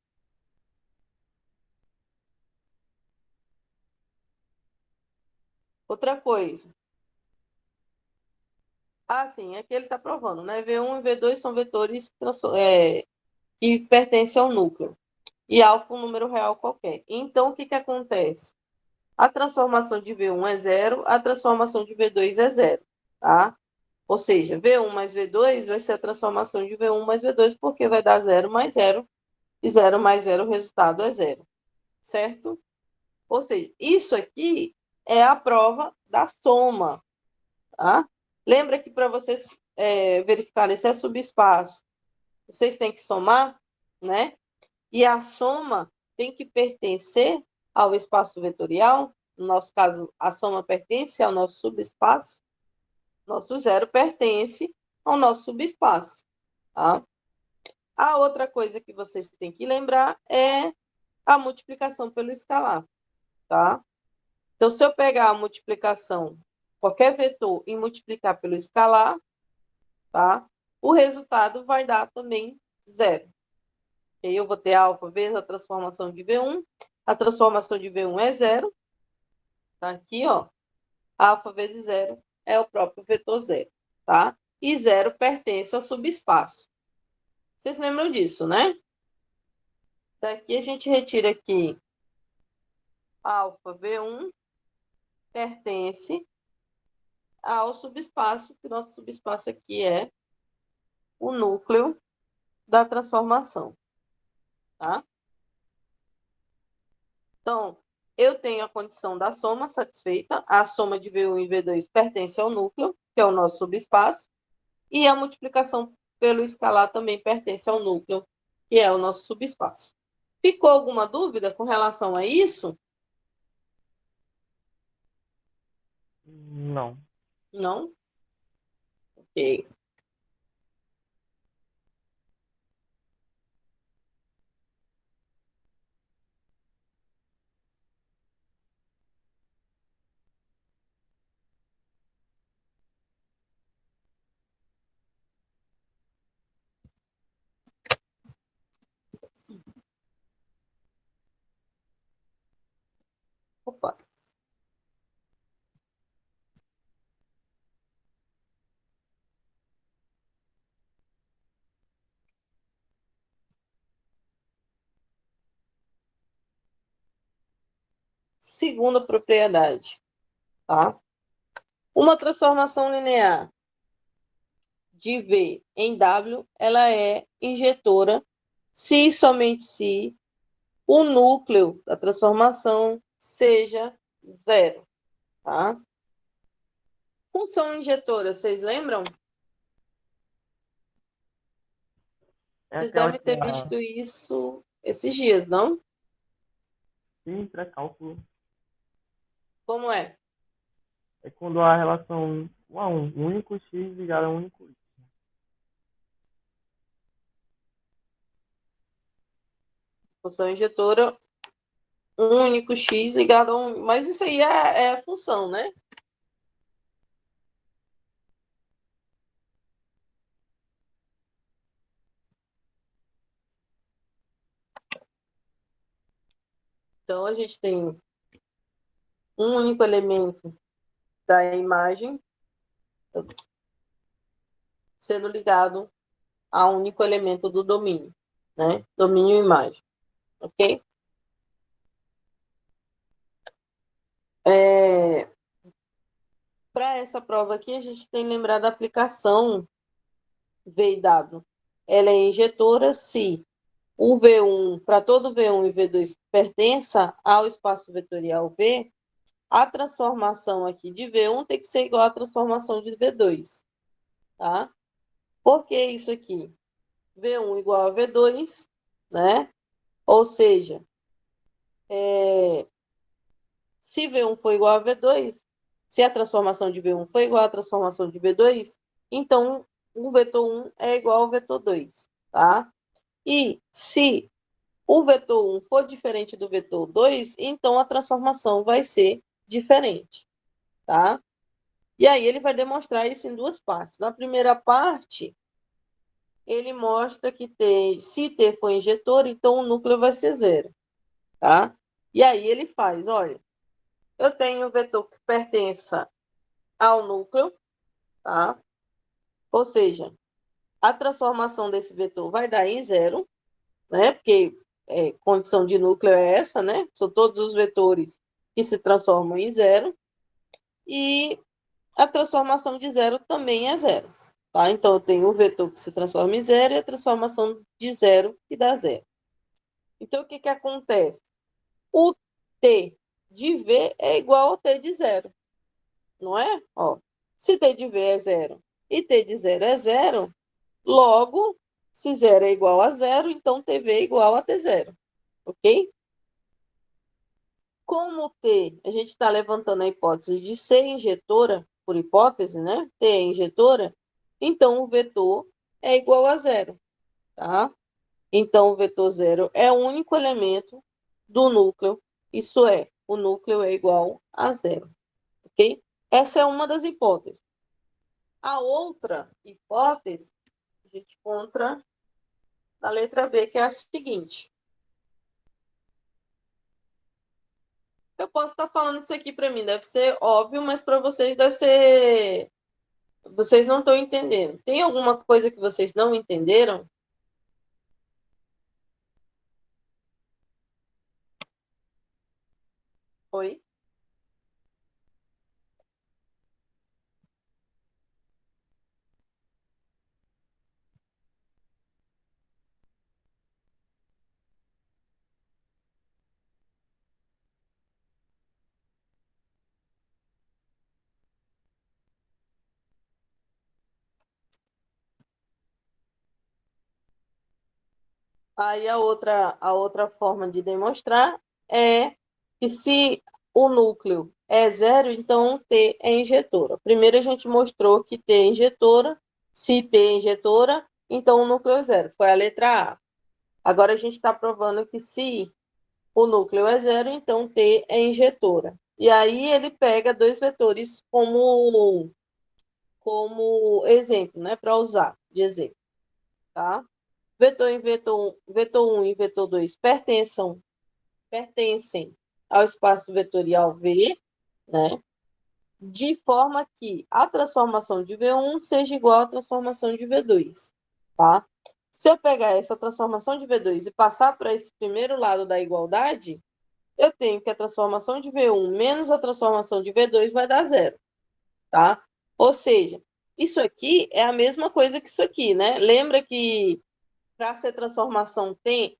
Outra coisa. Ah, sim, aqui ele está provando, né? V1 e V2 são vetores que pertencem ao núcleo. E alfa um número real qualquer. Então, o que acontece? A transformação de V1 é zero, a transformação de V2 é zero, tá? Ou seja, V1 mais V2 vai ser a transformação de V1 mais V2, porque vai dar 0 mais 0, e 0 mais 0, o resultado é 0, certo? Ou seja, isso aqui é a prova da soma, tá? Lembra que para vocês verificarem se é subespaço, vocês têm que somar, né? E a soma tem que pertencer ao espaço vetorial. No nosso caso, a soma pertence ao nosso subespaço. Nosso zero pertence ao nosso subespaço. Tá? A outra coisa que vocês têm que lembrar é a multiplicação pelo escalar. Tá? Então, se eu pegar a multiplicação, qualquer vetor, e multiplicar pelo escalar, tá? O resultado vai dar também zero. E aí eu vou ter alfa vezes a transformação de V1. A transformação de V1 é zero. Tá aqui, ó. Alfa vezes zero é o próprio vetor zero, tá? E zero pertence ao subespaço. Vocês lembram disso, né? Daqui a gente retira aqui alfa V1 pertence ao subespaço, que nosso subespaço aqui é o núcleo da transformação, tá? Então, eu tenho a condição da soma satisfeita, a soma de V1 e V2 pertence ao núcleo, que é o nosso subespaço, e a multiplicação pelo escalar também pertence ao núcleo, que é o nosso subespaço. Ficou alguma dúvida com relação a isso? Não. Não? Ok. Opa. Segunda propriedade, tá? Uma transformação linear de V em W, ela é injetora se e somente se o núcleo da transformação seja zero, tá? Função injetora, vocês lembram? É Vocês aquela devem que ter dá visto isso esses dias, não? sim, pré-cálculo. Como é? É quando a relação 1 a 1, único x ligado a um único y. Função injetora, um único x ligado a um... Mas isso aí é a função, né? Então, a gente tem um único elemento da imagem sendo ligado a um único elemento do domínio, né? Domínio e imagem, ok? Para essa prova aqui, a gente tem que lembrar da aplicação V e W. Ela é injetora se o V1, para todo V1 e V2 pertença ao espaço vetorial V, a transformação aqui de V1 tem que ser igual à transformação de V2, tá? Por que isso aqui? V1 igual a V2, né? Ou seja, se V1 for igual a V2, se a transformação de V1 for igual à transformação de V2, então o vetor 1 é igual ao vetor 2, tá? E se o vetor 1 for diferente do vetor 2, então a transformação vai ser diferente, tá? E aí ele vai demonstrar isso em duas partes. Na primeira parte, ele mostra que se T for injetor, então o núcleo vai ser zero, tá? E aí ele faz, olha, eu tenho um vetor que pertença ao núcleo, tá? Ou seja, a transformação desse vetor vai dar em zero, né? Porque condição de núcleo é essa, né? São todos os vetores que se transformam em zero. E a transformação de zero também é zero, tá? Então, eu tenho o vetor que se transforma em zero e a transformação de zero que dá zero. Então, o que acontece? O T de V é igual ao T de zero, não é? Ó, se T de V é zero e T de zero é zero, logo, se zero é igual a zero, então TV é igual a T0, ok? Como T, a gente está levantando a hipótese de ser injetora, por hipótese, né? T é injetora, então o vetor é igual a zero, tá? Então, o vetor zero é o único elemento do núcleo, isso é, o núcleo é igual a zero, ok? Essa é uma das hipóteses. A outra hipótese, a gente encontra na letra B, que é a seguinte. Eu posso estar falando isso aqui para mim, deve ser óbvio, mas para vocês deve ser. Vocês não estão entendendo. Tem alguma coisa que vocês não entenderam? Oi? Aí a outra forma de demonstrar é que se o núcleo é zero, então T é injetora. Primeiro a gente mostrou que T é injetora. Se T é injetora, então o núcleo é zero. Foi a letra A. Agora a gente está provando que se o núcleo é zero, então T é injetora. E aí ele pega dois vetores como exemplo, né, para usar de exemplo, tá? Vetor 1 e vetor 2 pertencem ao espaço vetorial V, né? De forma que a transformação de V1 seja igual à transformação de V2, tá? Se eu pegar essa transformação de V2 e passar para esse primeiro lado da igualdade, eu tenho que a transformação de V1 menos a transformação de V2 vai dar zero, tá? Ou seja, isso aqui é a mesma coisa que isso aqui, né? Lembra que para ser transformação tem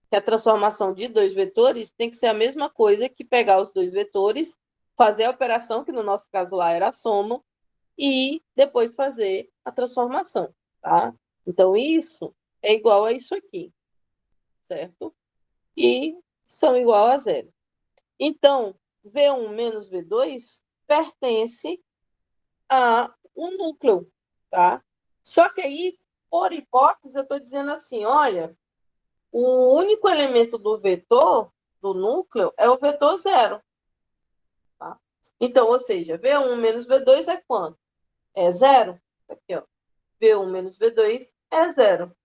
que a transformação de dois vetores tem que ser a mesma coisa que pegar os dois vetores, fazer a operação, que no nosso caso lá era a soma, e depois fazer a transformação, tá? Então, isso é igual a isso aqui, certo? E são igual a zero. Então, V1 menos V2 pertence a um núcleo, tá? Só que aí, por hipótese, eu estou dizendo assim, olha, o único elemento do vetor, do núcleo, é o vetor zero. Tá? Então, ou seja, V1 menos V2 é quanto? É zero. Aqui, ó. V1 menos V2 é zero.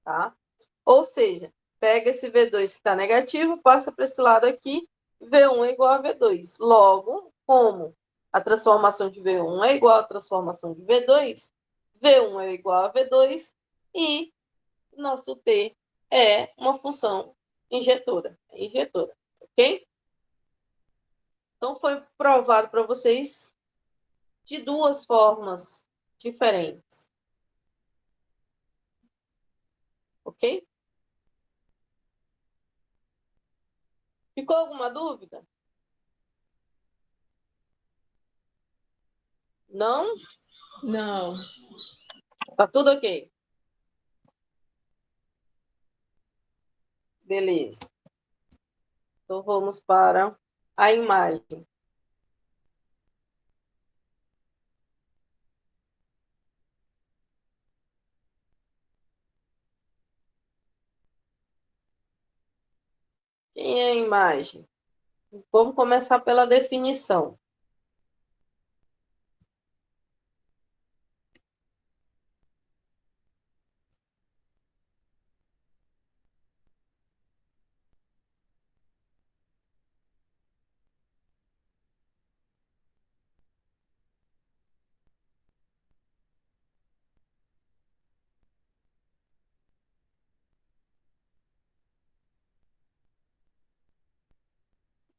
Tá? Ou seja, pega esse V2 que está negativo, passa para esse lado aqui, V1 é igual a V2. Logo, como a transformação de V1 é igual à transformação de V2, V1 é igual a V2 e nosso T é uma função injetora, ok? Então, foi provado para vocês de duas formas diferentes, ok? Ficou alguma dúvida? Não? Não. Tá tudo ok? Beleza. Então, vamos para a imagem. Quem é a imagem? Vamos começar pela definição.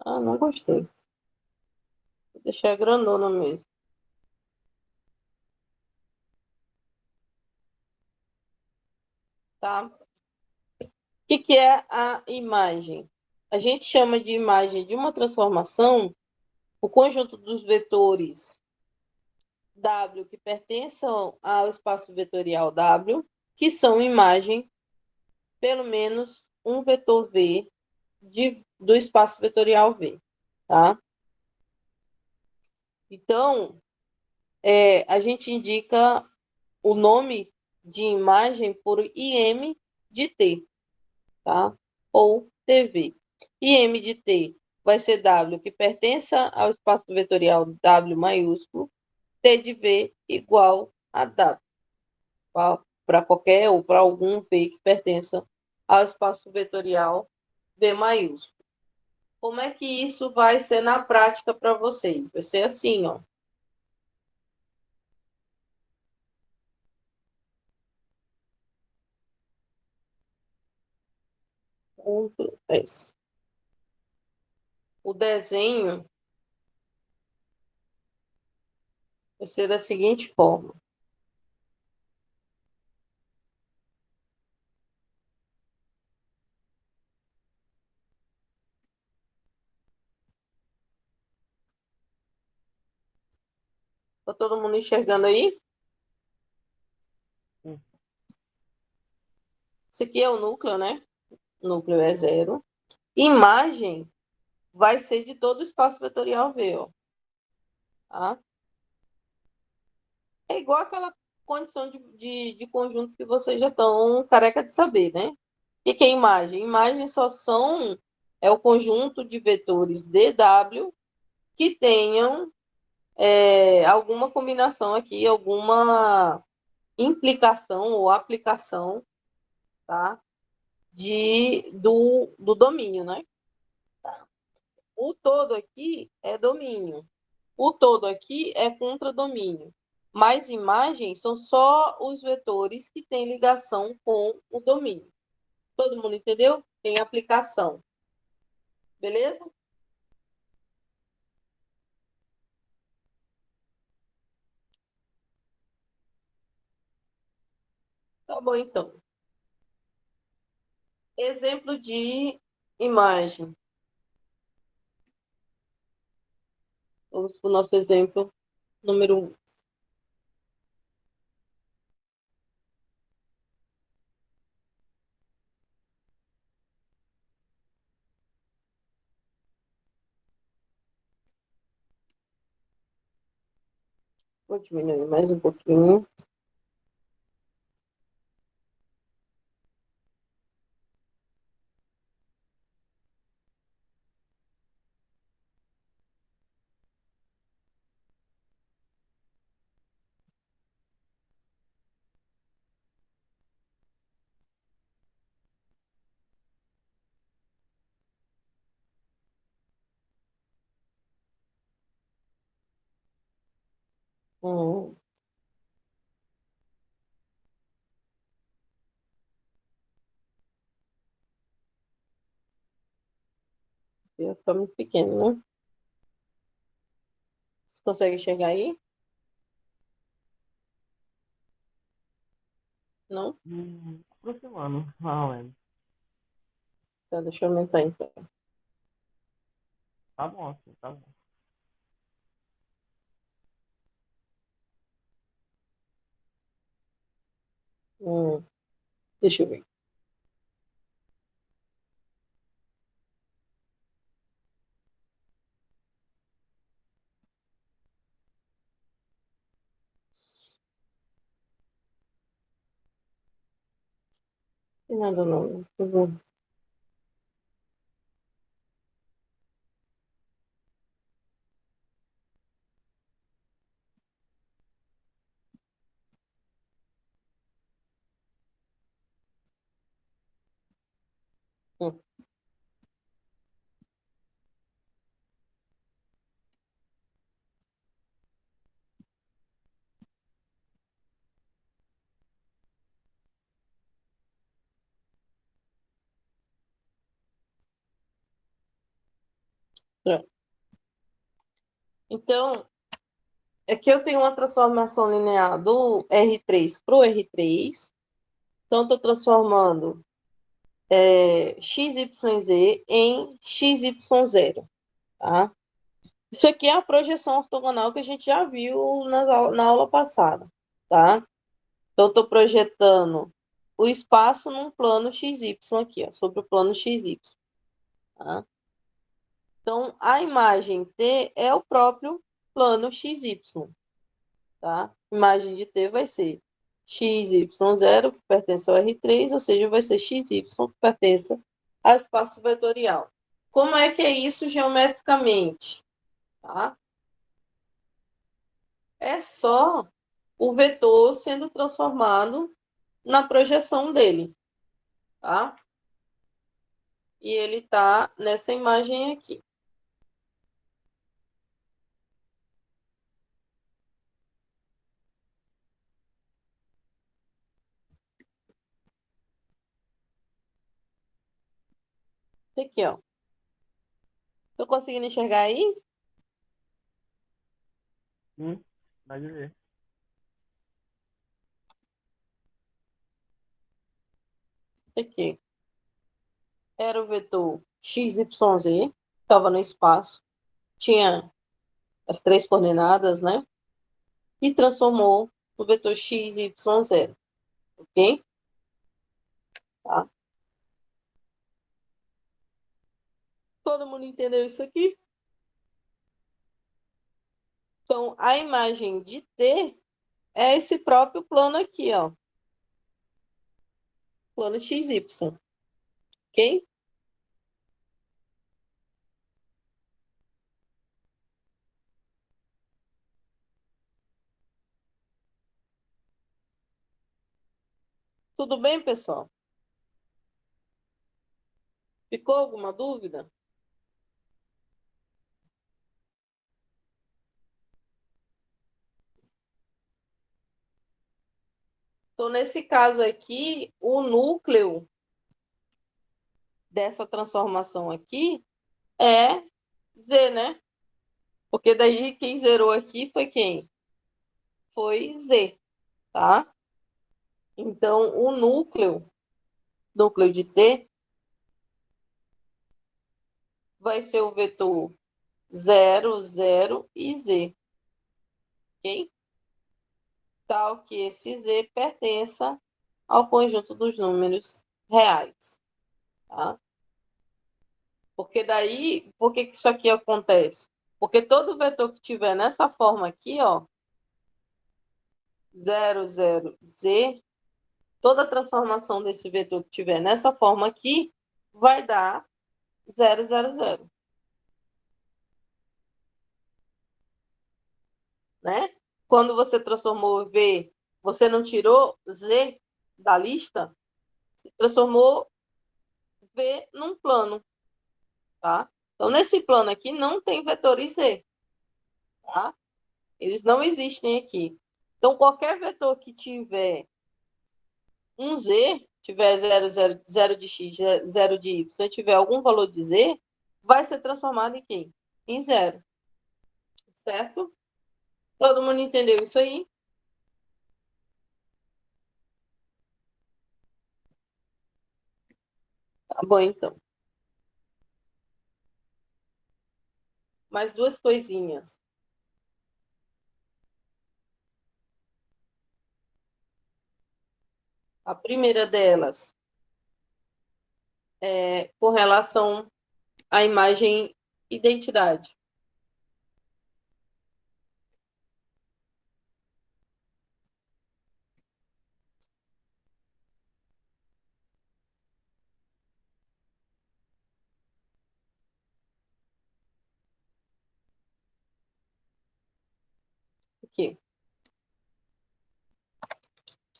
Ah, não gostei. Vou deixar grandona mesmo. Tá? O que é a imagem? A gente chama de imagem de uma transformação o conjunto dos vetores W que pertencem ao espaço vetorial W, que são imagem, pelo menos um vetor V do espaço vetorial V. Tá? Então, a gente indica o nome de imagem por IM de T, tá? Ou TV. IM de T vai ser W que pertence ao espaço vetorial W maiúsculo, T de V igual a W, para qualquer ou para algum V que pertença ao espaço vetorial V maiúsculo. Como é que isso vai ser na prática para vocês? Vai ser assim, ó. Ctrl S. O desenho vai ser da seguinte forma. Está todo mundo enxergando aí? Isso aqui é o núcleo, né? O núcleo é zero. Imagem vai ser de todo o espaço vetorial V, ó. Tá? É igual aquela condição de conjunto que vocês já estão careca de saber, né? O que é imagem? Imagem é o conjunto de vetores DW que tenham alguma combinação aqui, alguma implicação ou aplicação, tá? Do domínio, né? o todo aqui é domínio. O todo aqui é contradomínio. Mas imagens são só os vetores que têm ligação com o domínio. Todo mundo entendeu? Tem aplicação. Beleza? Tá bom, então. Exemplo de imagem. Vamos para o nosso exemplo número 1. Vou diminuir mais um pouquinho. Hum, Fica muito pequeno, né? Você consegue enxergar aí? Não? Aproximando, mais ou menos. Então, deixa eu aumentar então. Tá bom, assim, tá bom. Deixa eu ver. Tem nada não. Por favor. Hum, pronto. Então, aqui eu tenho uma transformação linear do R3 para o R3. Então, estou transformando XYZ em XY0. Tá? Isso aqui é a projeção ortogonal que a gente já viu na aula passada. Tá? Então, estou projetando o espaço num plano XY aqui, ó, sobre o plano XY. Tá? Então, a imagem T é o próprio plano XY. Tá? Imagem de T vai ser XY0, que pertence ao R3, ou seja, vai ser XY, que pertence ao espaço vetorial. Como é que é isso geometricamente? Tá? É só o vetor sendo transformado na projeção dele. Tá? E ele está nessa imagem aqui. Esse aqui, ó. Estou conseguindo enxergar aí? Vai ver. Esse aqui era o vetor XYZ, estava no espaço, tinha as três coordenadas, né? E transformou no vetor x, y, 0. Ok? Tá? Todo mundo entendeu isso aqui? Então, a imagem de T é esse próprio plano aqui, ó. Plano XY. Ok? Tudo bem, pessoal? Ficou alguma dúvida? Então, nesse caso aqui, o núcleo dessa transformação aqui é Z, né? Porque daí quem zerou aqui foi quem? Foi Z, tá? Então, o núcleo de T vai ser o vetor 0, 0 e Z, ok? Tal que esse Z pertença ao conjunto dos números reais, tá? Porque daí, por que isso aqui acontece? Porque todo vetor que tiver nessa forma aqui, ó, 0, 0, Z, toda transformação desse vetor que tiver nessa forma aqui vai dar 0, 0, 0. Né? Quando você transformou V, você não tirou Z da lista, você transformou V num plano, tá? Então, nesse plano aqui não tem vetores Z, tá? Eles não existem aqui. Então, qualquer vetor que tiver um Z, tiver 0, 0, 0 de X, 0 de Y, tiver algum valor de Z, vai ser transformado em quem? Em zero. Certo? Todo mundo entendeu isso aí? Tá bom, então. Mais duas coisinhas. A primeira delas é com relação à imagem identidade. Aqui.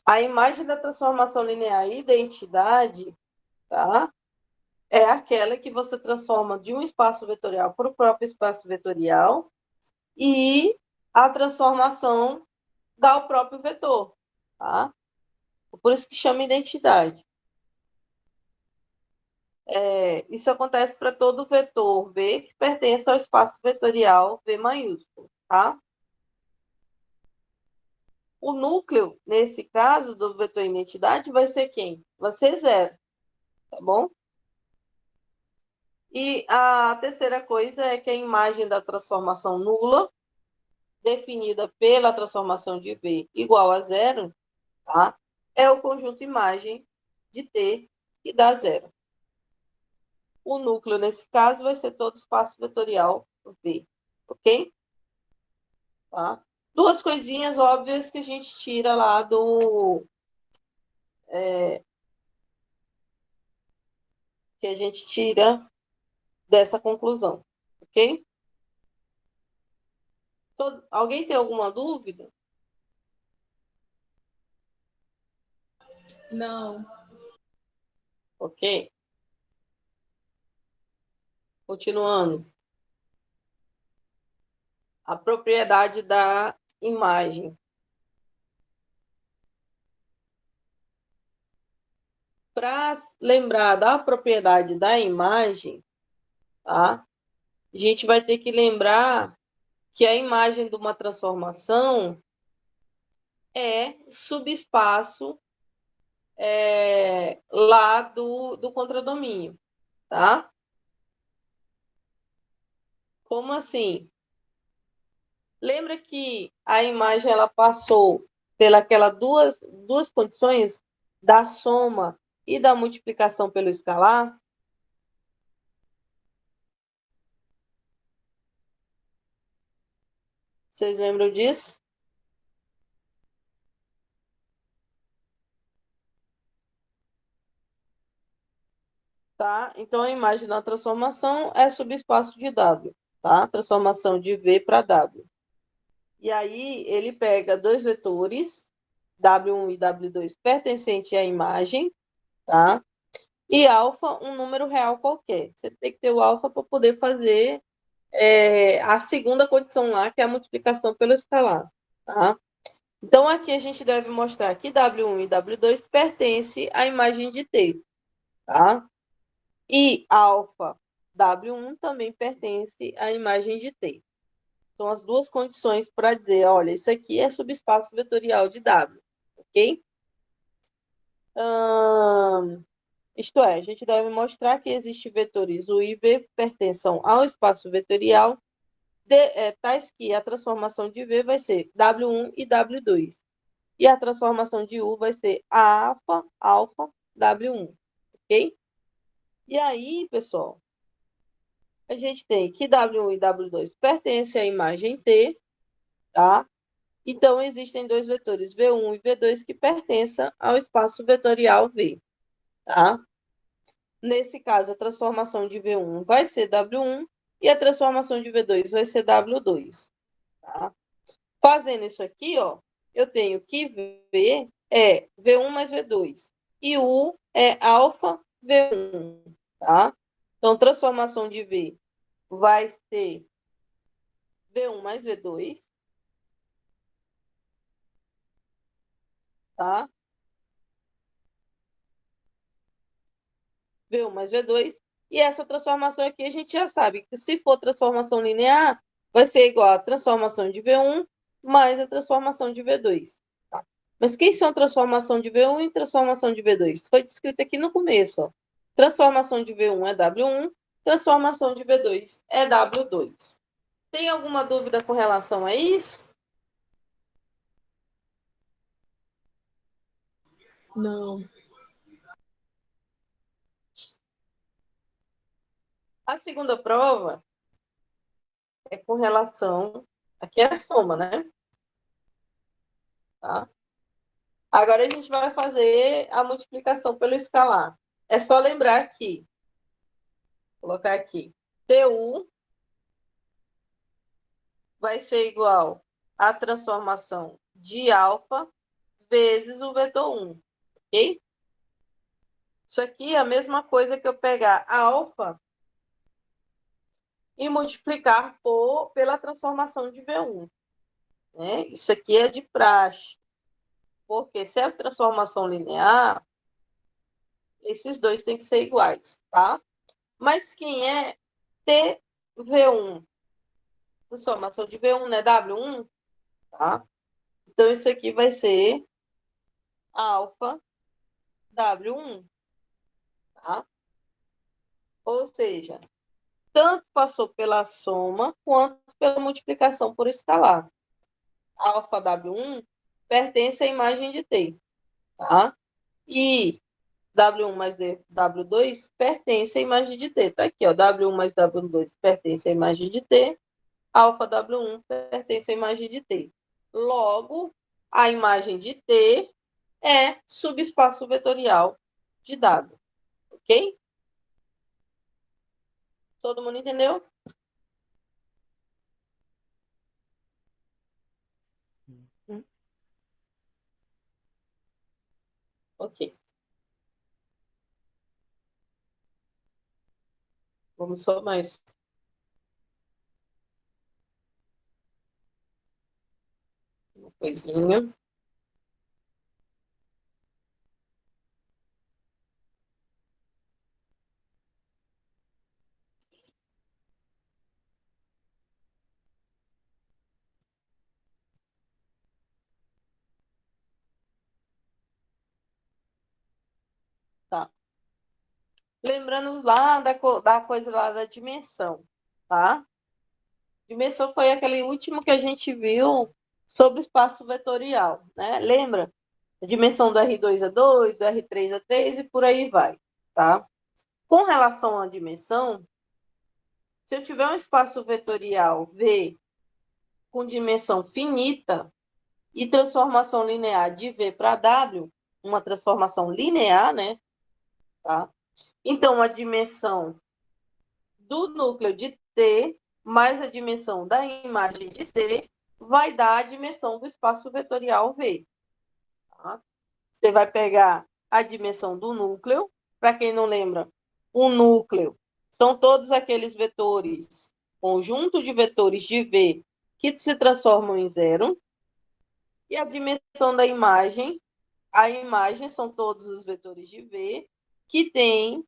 A imagem da transformação linear identidade, tá? É aquela que você transforma de um espaço vetorial para o próprio espaço vetorial e a transformação dá o próprio vetor, tá? Por isso que chama identidade. Isso acontece para todo vetor V que pertence ao espaço vetorial V maiúsculo, tá? O núcleo, nesse caso, do vetor identidade, vai ser quem? Vai ser zero, tá bom? E a terceira coisa é que a imagem da transformação nula, definida pela transformação de V igual a zero, tá? É o conjunto imagem de T que dá zero. O núcleo, nesse caso, vai ser todo espaço vetorial V, ok? Tá? Duas coisinhas óbvias que a gente tira lá do... que a gente tira dessa conclusão, ok? Alguém tem alguma dúvida? Não. Ok. Continuando. A propriedade da imagem. Para lembrar da propriedade da imagem, tá? A gente vai ter que lembrar que a imagem de uma transformação é subespaço lá do contradomínio, tá? Como assim? Lembra que a imagem ela passou pelas duas condições da soma e da multiplicação pelo escalar? Vocês lembram disso? Tá? Então, a imagem da transformação é subespaço de W, tá? Transformação de V para W. E aí, ele pega dois vetores, W1 e W2, pertencentes à imagem, tá? E alfa, um número real qualquer. Você tem que ter o alfa para poder fazer a segunda condição lá, que é a multiplicação pelo escalar, tá? Então, aqui a gente deve mostrar que W1 e W2 pertencem à imagem de T, tá? E alfa W1 também pertence à imagem de T. São as duas condições para dizer, olha, isso aqui é subespaço vetorial de W, ok? Isto é, a gente deve mostrar que existem vetores U e V pertençam ao espaço vetorial, tais que a transformação de V vai ser W1 e W2. E a transformação de U vai ser alfa, W1, ok? E aí, pessoal, a gente tem que W1 e W2 pertencem à imagem T, tá? Então, existem dois vetores, V1 e V2, que pertencem ao espaço vetorial V, tá? Nesse caso, a transformação de V1 vai ser W1 e a transformação de V2 vai ser W2, tá? Fazendo isso aqui, ó, eu tenho que V é V1 mais V2 e U é alfa V1, tá? Então, transformação de V vai ser V1 mais V2, tá? V1 mais V2. E essa transformação aqui a gente já sabe que se for transformação linear, vai ser igual a transformação de V1 mais a transformação de V2. Tá? Mas quem são transformação de V1 e transformação de V2? Foi descrito aqui no começo. Ó. Transformação de V1 é W1, transformação de V2 é W2. Tem alguma dúvida com relação a isso? Não. A segunda prova é com relação... Aqui é a soma, né? Tá? Agora a gente vai fazer a multiplicação pelo escalar. É só lembrar aqui, colocar aqui, TU vai ser igual à transformação de alfa vezes o vetor 1, ok? Isso aqui é a mesma coisa que eu pegar a alfa e multiplicar pela transformação de V1. Né? Isso aqui é de praxe, porque se é transformação linear, esses dois têm que ser iguais, tá? Mas quem é TV1? Transformação de V1, né? W1, tá? Então, isso aqui vai ser alfa W1, tá? Ou seja, tanto passou pela soma quanto pela multiplicação por escalar. Alfa W1 pertence à imagem de T, tá? E W1 mais W2 pertence à imagem de T. Tá aqui, ó. W1 mais W2 pertence à imagem de T. Alfa W1 pertence à imagem de T. Logo, a imagem de T é subespaço vetorial de dado. Ok? Todo mundo entendeu? Sim. Ok. Vamos só mais. Uma coisinha. Tá. Lembrando lá da coisa lá da dimensão, tá? Dimensão foi aquele último que a gente viu sobre espaço vetorial, né? Lembra? A dimensão do R2 a 2, do R3 a 3 e por aí vai, tá? Com relação à dimensão, se eu tiver um espaço vetorial V com dimensão finita e transformação linear de V para W, uma transformação linear, né? Tá? Então, a dimensão do núcleo de T mais a dimensão da imagem de T vai dar a dimensão do espaço vetorial V. Tá? Você vai pegar a dimensão do núcleo, para quem não lembra, o núcleo são todos aqueles vetores, conjunto de vetores de V que se transformam em zero, E a dimensão da imagem, a imagem são todos os vetores de V que tem,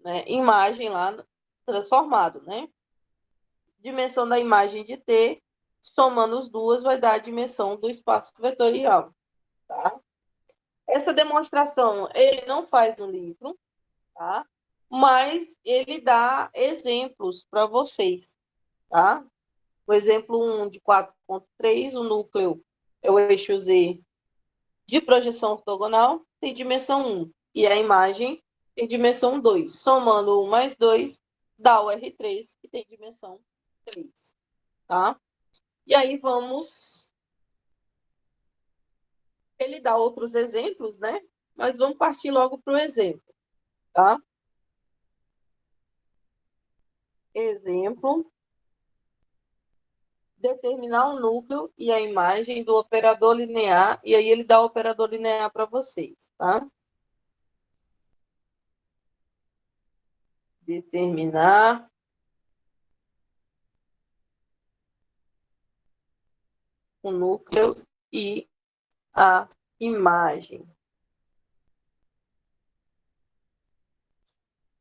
né, imagem lá transformado, né? Dimensão da imagem de T, somando as duas, vai dar a dimensão do espaço vetorial, tá? Essa demonstração ele não faz no livro, tá? Mas ele dá exemplos para vocês, tá? O exemplo 1 de 4.3, o núcleo é o eixo Z de projeção ortogonal, tem dimensão 1, e a imagem tem dimensão 2. Somando 1 mais 2, dá o R3, que tem dimensão 3, tá? E aí vamos... Ele dá outros exemplos, né? Mas vamos partir logo para o exemplo, tá? Exemplo: determinar o núcleo e a imagem do operador linear, e aí ele dá o operador linear para vocês, tá? Determinar o núcleo e a imagem.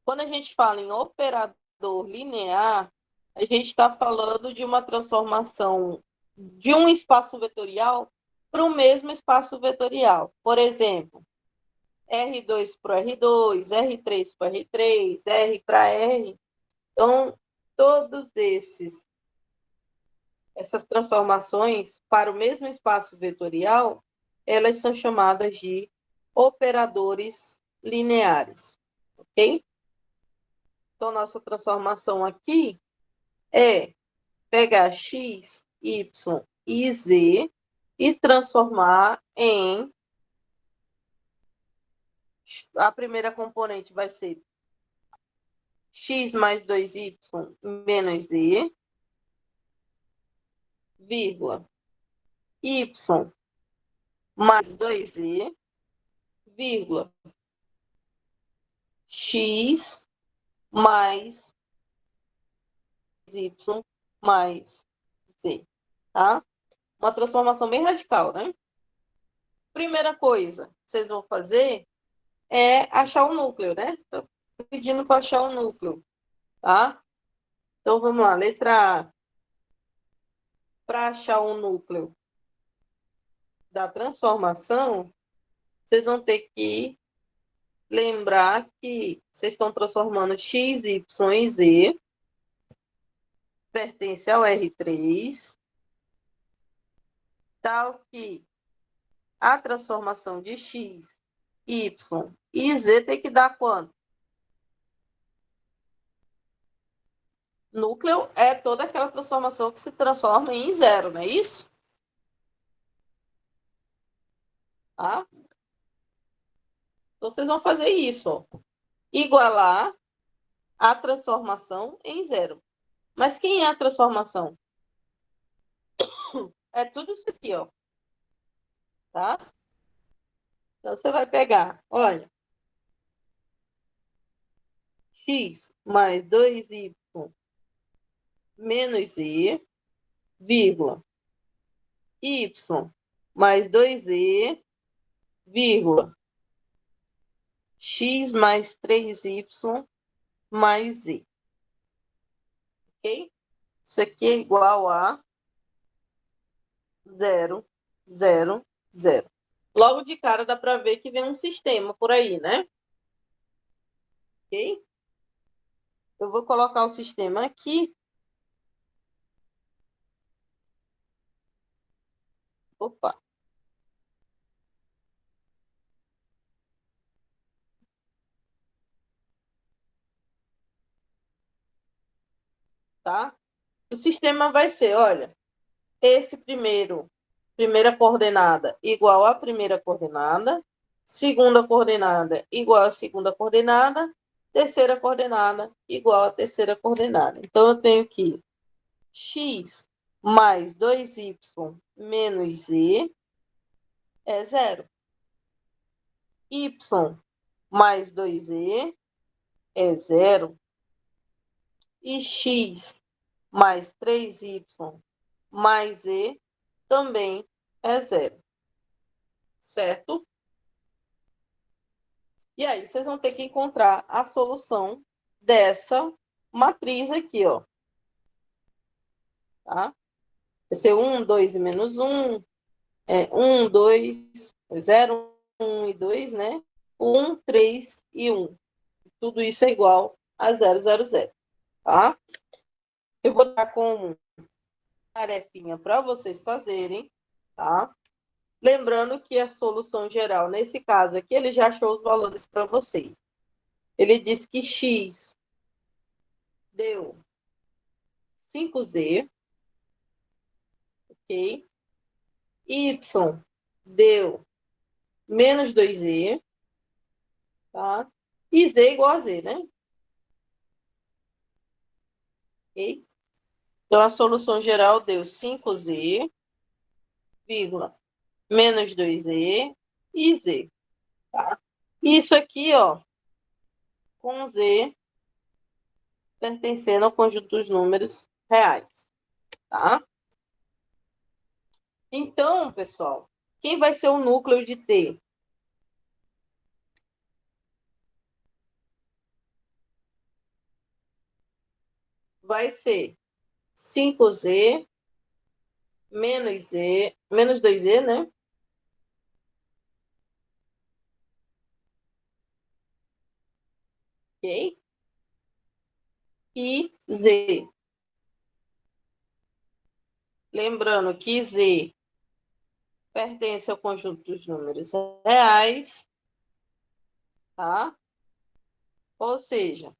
Quando a gente fala em operador linear, a gente está falando de uma transformação de um espaço vetorial para o mesmo espaço vetorial. Por exemplo, R2 para R2, R3 para R3, R para R. Então, todos essas transformações para o mesmo espaço vetorial, elas são chamadas de operadores lineares, ok? Então, nossa transformação aqui é pegar x, y e z e transformar em... A primeira componente vai ser x mais 2y menos z, vírgula, y mais 2z, vírgula, x mais y mais z, tá? Uma transformação bem radical, né? Primeira coisa que vocês vão fazer é achar o núcleo, né? Estou pedindo para achar o núcleo, tá? Então, vamos lá. Letra A. Para achar o núcleo da transformação, vocês vão ter que lembrar que vocês estão transformando x, y e z, pertence ao R3, tal que a transformação de x, y e z tem que dar quanto? Núcleo é toda aquela transformação que se transforma em zero, não é isso? Tá? Então, vocês vão fazer isso, ó. Igualar a transformação em zero. Mas quem é a transformação? É tudo isso aqui, ó. Tá? Então, você vai pegar, olha, x mais 2y menos z, vírgula, y mais 2z, vírgula, x mais 3y mais z. Ok? Isso aqui é igual a 0, 0, 0. Logo de cara dá para ver que vem um sistema por aí, né? Ok? Eu vou colocar o sistema aqui. Opa. Tá? O sistema vai ser, olha, esse primeira coordenada igual à primeira coordenada, segunda coordenada igual à segunda coordenada, terceira coordenada igual à terceira coordenada. Então, eu tenho que x mais 2y menos z é zero. Y mais 2z é zero. E x mais 3y mais z também é zero. Certo? E aí, vocês vão ter que encontrar a solução dessa matriz aqui, ó. Tá? Vai ser 1, 2 e menos 1. 1, 2, 0, 1 e 2, né? 1, 3 e 1. Tudo isso é igual a 0, 0, 0. Tá? Eu vou dar como tarefinha para vocês fazerem, tá? Lembrando que a solução geral, nesse caso aqui, ele já achou os valores para vocês. Ele disse que x deu 5z, ok? Y deu menos 2z, tá? E z igual a z, né? Ok? Então, a solução geral deu 5z, vírgula, menos 2z e z, tá? Isso aqui, ó, com z pertencendo ao conjunto dos números reais, tá? Então, pessoal, quem vai ser o núcleo de T? Vai ser 5z menos 2z, né? Ok? E z. Lembrando que z pertence ao conjunto dos números reais, tá? Ou seja,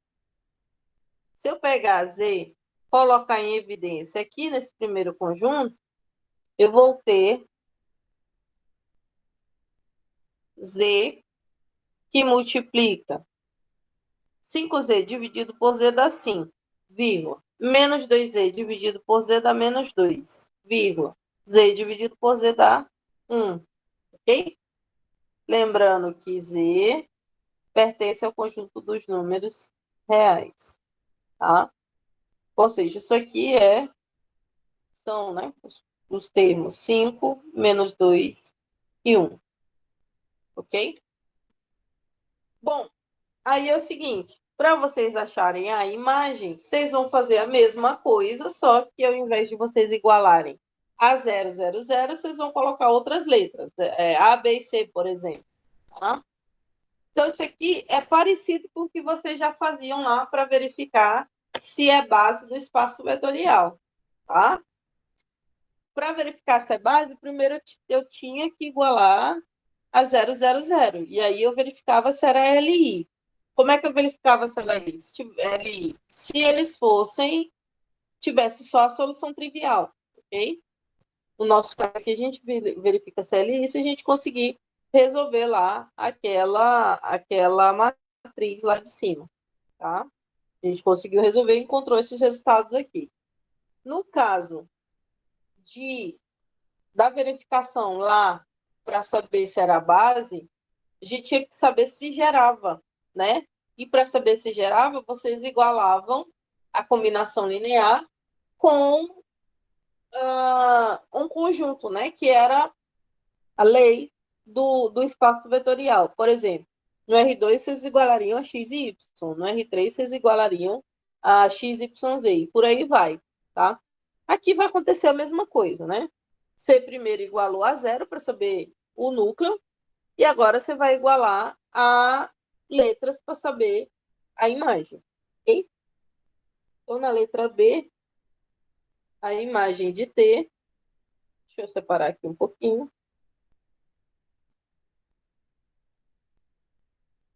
se eu pegar z, colocar em evidência aqui nesse primeiro conjunto, eu vou ter z que multiplica 5z dividido por z dá 5, vírgula. Menos 2z dividido por z dá menos 2, vírgula. Z dividido por z dá 1, ok? Lembrando que z pertence ao conjunto dos números reais, tá? Ou seja, isso aqui são, né, os termos 5, menos 2 e 1, ok? Bom, aí é o seguinte, para vocês acharem a imagem, vocês vão fazer a mesma coisa, só que ao invés de vocês igualarem a 0, 0, 0, vocês vão colocar outras letras, A, B e C, por exemplo. Tá? Então, isso aqui é parecido com o que vocês já faziam lá para verificar se é base do espaço vetorial. Tá? Para verificar se é base, primeiro eu tinha que igualar a 0, 0, 0. E aí eu verificava se era LI. Como é que eu verificava se era LI? Se eles tivesse só a solução trivial, ok? No nosso caso aqui, a gente verifica se é LI se a gente conseguir resolver lá aquela matriz lá de cima, tá? A gente conseguiu resolver e encontrou esses resultados aqui. No caso da verificação lá para saber se era a base, a gente tinha que saber se gerava, né? E para saber se gerava, vocês igualavam a combinação linear com um conjunto, né? Que era a lei do espaço vetorial. Por exemplo, no R2 vocês igualariam a x e y, no R3 vocês igualariam a x, y, z, e por aí vai, tá? Aqui vai acontecer a mesma coisa, né? Você primeiro igualou a zero para saber o núcleo, e agora você vai igualar a letras para saber a imagem, ok? Então, na letra B, a imagem de T, deixa eu separar aqui um pouquinho.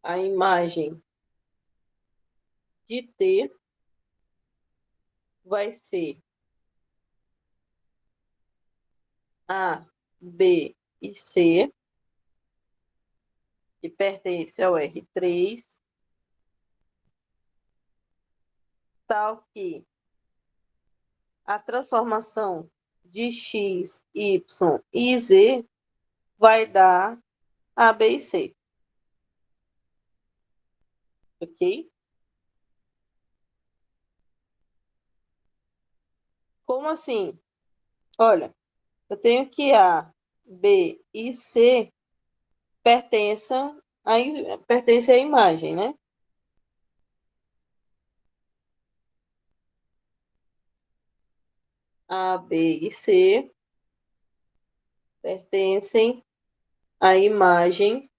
A imagem de T vai ser A, B e C, que pertence ao R3, tal que a transformação de X, Y e Z vai dar A, B e C. Ok? Como assim? Olha, eu tenho que A B e C pertencem à imagem, né? A, B e C pertencem à imagem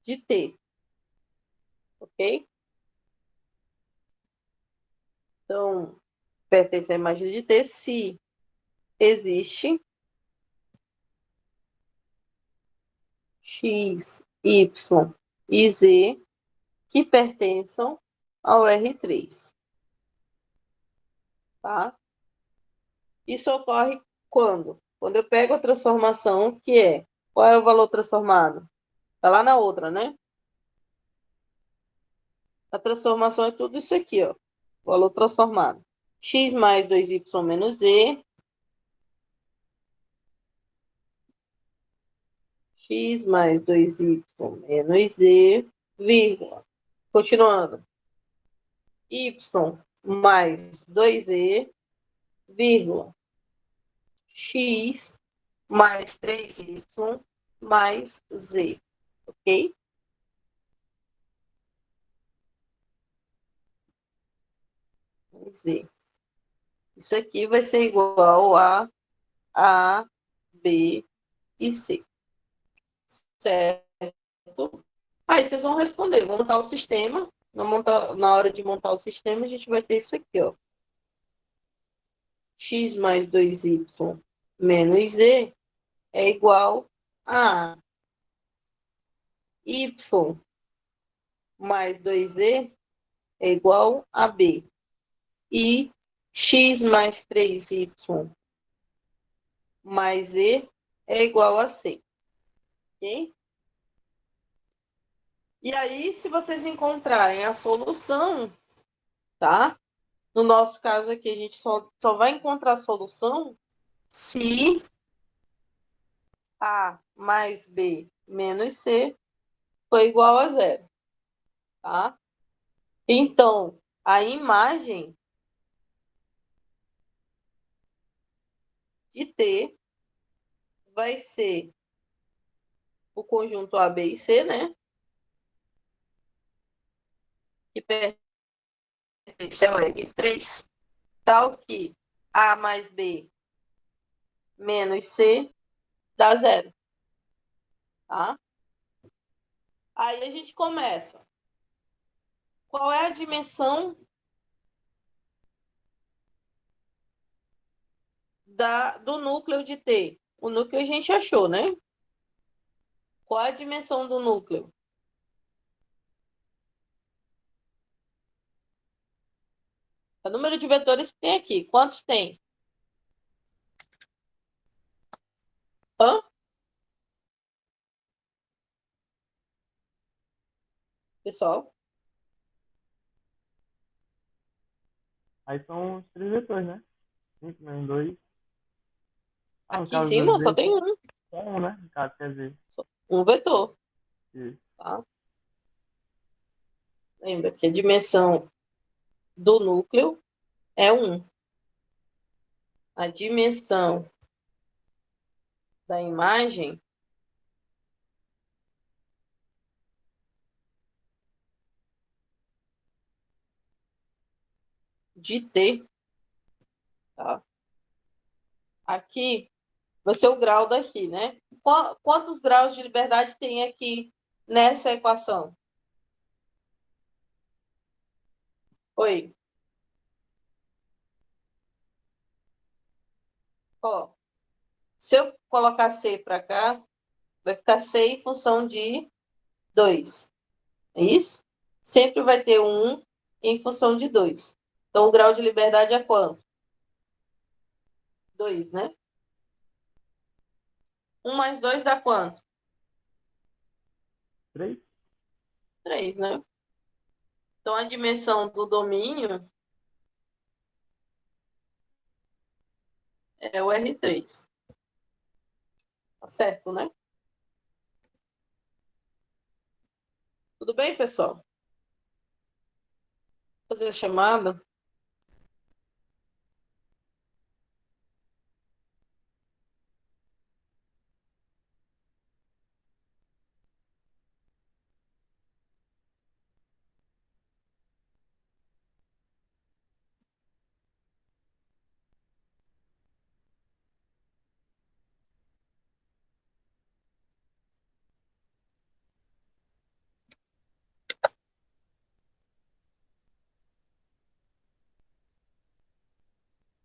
de T, ok? Então, pertence à imagem de T se existe X, Y e Z que pertençam ao R3, tá? Isso ocorre quando? Quando eu pego a transformação que é, qual é o valor transformado? Está lá na outra, né? A transformação é tudo isso aqui, ó. Valor transformado. X mais 2y menos z. X mais 2y menos z, vírgula. Continuando. Y mais 2z, vírgula. X mais 3y mais z. Ok? Z. Isso aqui vai ser igual a B e C. Certo? Aí vocês vão responder, vão montar o sistema. Na hora de montar o sistema, a gente vai ter isso aqui, ó. X mais 2y menos z é igual a y mais 2z é igual a b. E x mais 3y mais z é igual a c. Ok? E aí, se vocês encontrarem a solução, tá? No nosso caso aqui, a gente só vai encontrar a solução se A mais B menos C for igual a zero, tá? Então, a imagem de T vai ser o conjunto A, B e C, né? Que pertence ao R3, tal que A mais B menos C dá zero, tá? Aí a gente começa. Qual é a dimensão do núcleo de T? O núcleo a gente achou, né? Qual é a dimensão do núcleo? O número de vetores que tem aqui. Quantos tem? Hã? Pessoal? Aí são os três vetores, né? 5 menos 2. Ah, no Aqui em caso cima do só Z, tem um. só um, né? No caso, quer dizer. Um vetor. Isso. Tá? Lembra que a dimensão do núcleo é 1. A dimensão da imagem de T, tá? Aqui vai ser o grau daqui, né? Quantos graus de liberdade tem aqui nessa equação? Oi. Ó, se eu colocar C para cá, vai ficar C em função de 2. É isso? Sempre vai ter 1 em função de 2. Então, o grau de liberdade é quanto? 2, né? 1 mais 2 dá quanto? 3? 3, né? Então, a dimensão do domínio é o R3. Tá certo, né? Tudo bem, pessoal? Vou fazer a chamada.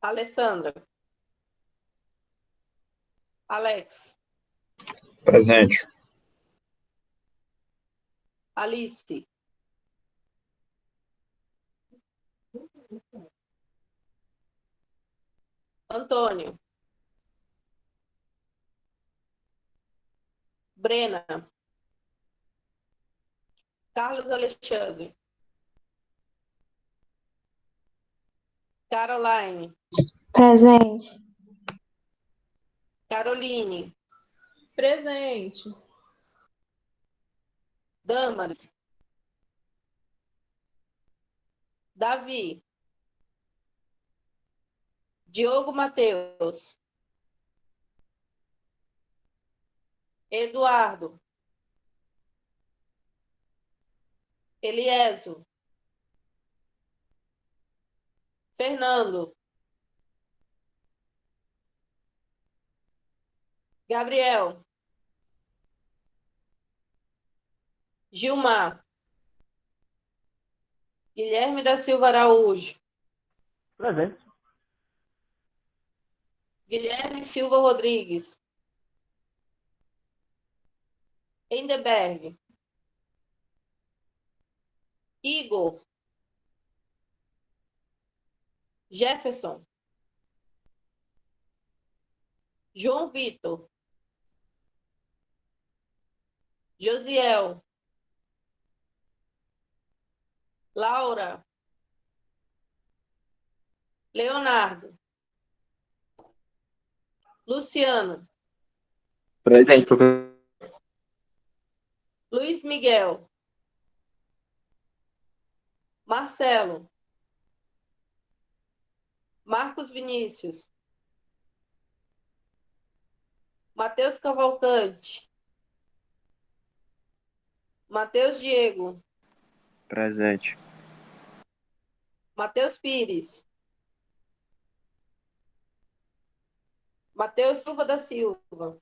Alessandra. Alex. Presente. Alice. Antônio. Brena. Carlos Alexandre. Caroline. Presente. Caroline. Presente. Damaris. Davi. Diogo Mateus. Eduardo. Eliezo. Fernando. Gabriel. Gilmar. Guilherme da Silva Araújo. Presente. Guilherme Silva Rodrigues. Endeberg. Igor. Jefferson. João Vitor. Josiel. Laura. Leonardo. Luciano. Presente, professor. Luiz Miguel. Marcelo. Marcos Vinícius. Matheus Cavalcante. Matheus Diego. Presente. Matheus Pires. Matheus Silva da Silva.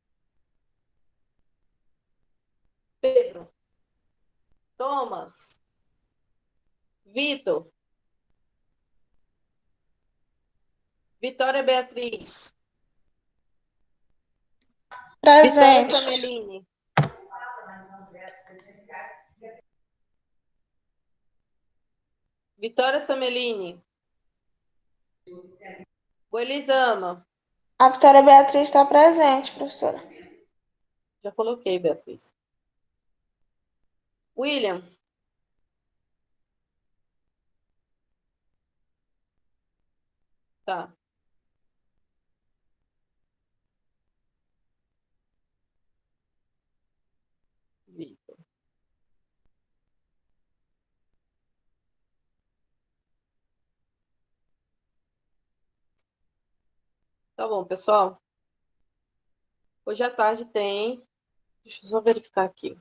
Pedro. Thomas. Vitor. Vitória Beatriz. Vitória Presente. Sameline. Vitória Sameline. Goelizama. A Vitória Beatriz está presente, professora. Já coloquei, Beatriz. William. Tá. Vitor. Tá bom, pessoal. Hoje à tarde tem. Deixa eu só verificar aqui.